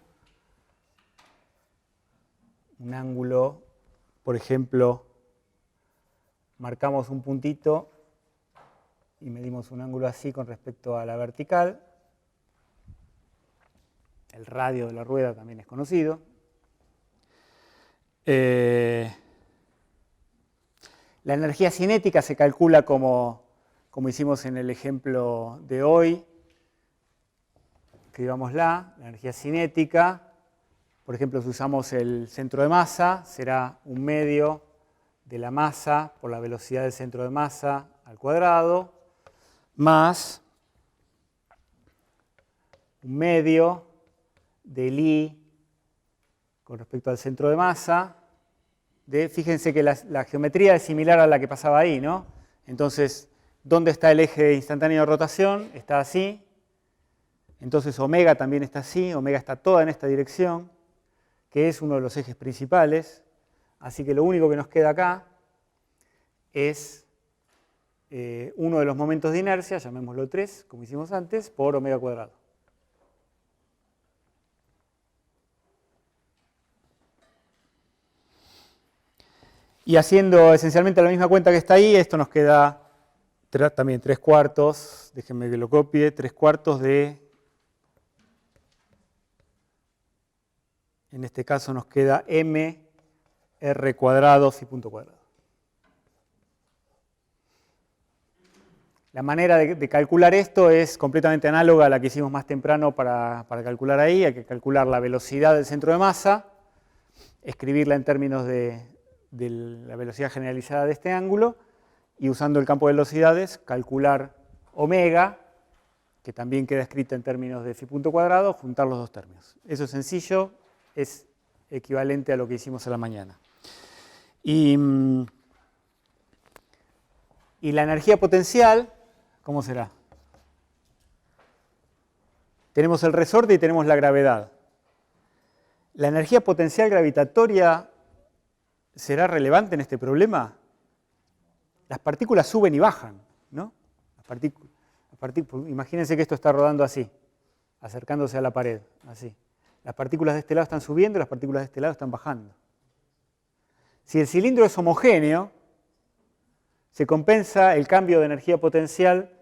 Un ángulo, por ejemplo, marcamos un puntito y medimos un ángulo así con respecto a la vertical. El radio de la rueda también es conocido. La energía cinética se calcula como hicimos en el ejemplo de hoy. Escribámosla, la energía cinética. Por ejemplo, si usamos el centro de masa, será 1/2 de la masa por la velocidad del centro de masa al cuadrado, más 1/2 del I con respecto al centro de masa. Fíjense que la geometría es similar a la que pasaba ahí, ¿no? Entonces, ¿dónde está el eje instantáneo de rotación? Está así. Entonces, omega también está así. Omega está toda en esta dirección, que es uno de los ejes principales. Así que lo único que nos queda acá es uno de los momentos de inercia, llamémoslo 3, como hicimos antes, por omega cuadrado. Y haciendo esencialmente la misma cuenta que está ahí, esto nos queda también 3/4, déjenme que lo copie, 3/4 de, en este caso nos queda m r cuadrado phi punto cuadrado. La manera de calcular esto es completamente análoga a la que hicimos más temprano para calcular ahí. Hay que calcular la velocidad del centro de masa, escribirla en términos de la velocidad generalizada de este ángulo y usando el campo de velocidades calcular omega, que también queda escrita en términos de phi punto cuadrado, juntar los dos términos. Eso es sencillo, es equivalente a lo que hicimos a la mañana. Y la energía potencial, ¿cómo será? Tenemos el resorte y tenemos la gravedad. La energía potencial gravitatoria ¿será relevante en este problema? Las partículas suben y bajan, ¿no? Imagínense que esto está rodando así, acercándose a la pared, así. Las partículas de este lado están subiendo, las partículas de este lado están bajando. Si el cilindro es homogéneo, se compensa el cambio de energía potencial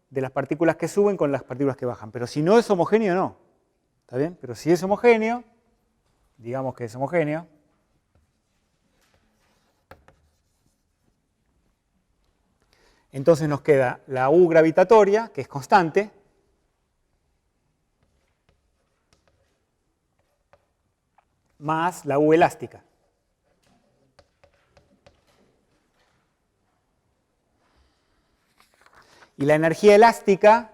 de las partículas que suben con las partículas que bajan. Pero si no es homogéneo, no. ¿Está bien? Pero si es homogéneo, digamos que es homogéneo, entonces nos queda la U gravitatoria, que es constante, más la U elástica. Y la energía elástica,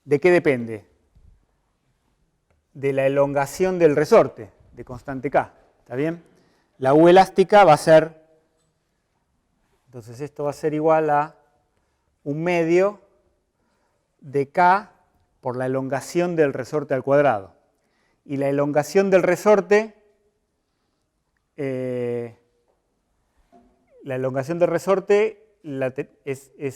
¿de qué depende? De la elongación del resorte, de constante K. ¿Está bien? La U elástica va a ser, entonces esto va a ser igual a un medio de K por la elongación del resorte al cuadrado. Y la elongación del resorte, es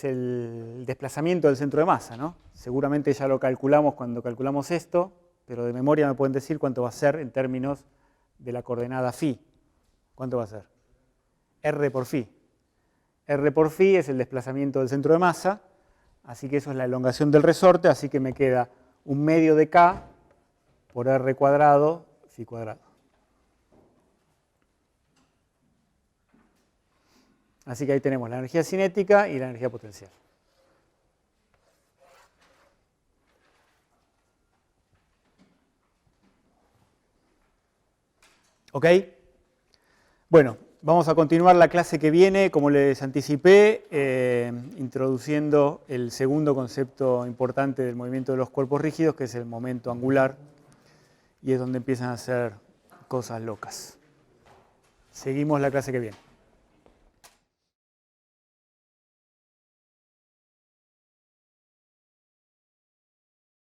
el desplazamiento del centro de masa, ¿no? Seguramente ya lo calculamos cuando calculamos esto, pero de memoria me pueden decir cuánto va a ser en términos de la coordenada phi. ¿Cuánto va a ser? R por phi. R por phi es el desplazamiento del centro de masa, así que eso es la elongación del resorte, así que me queda un medio de K por R cuadrado phi cuadrado. Así que ahí tenemos la energía cinética y la energía potencial. ¿Ok? Bueno, vamos a continuar la clase que viene, como les anticipé, introduciendo el segundo concepto importante del movimiento de los cuerpos rígidos, que es el momento angular, y es donde empiezan a hacer cosas locas. Seguimos la clase que viene.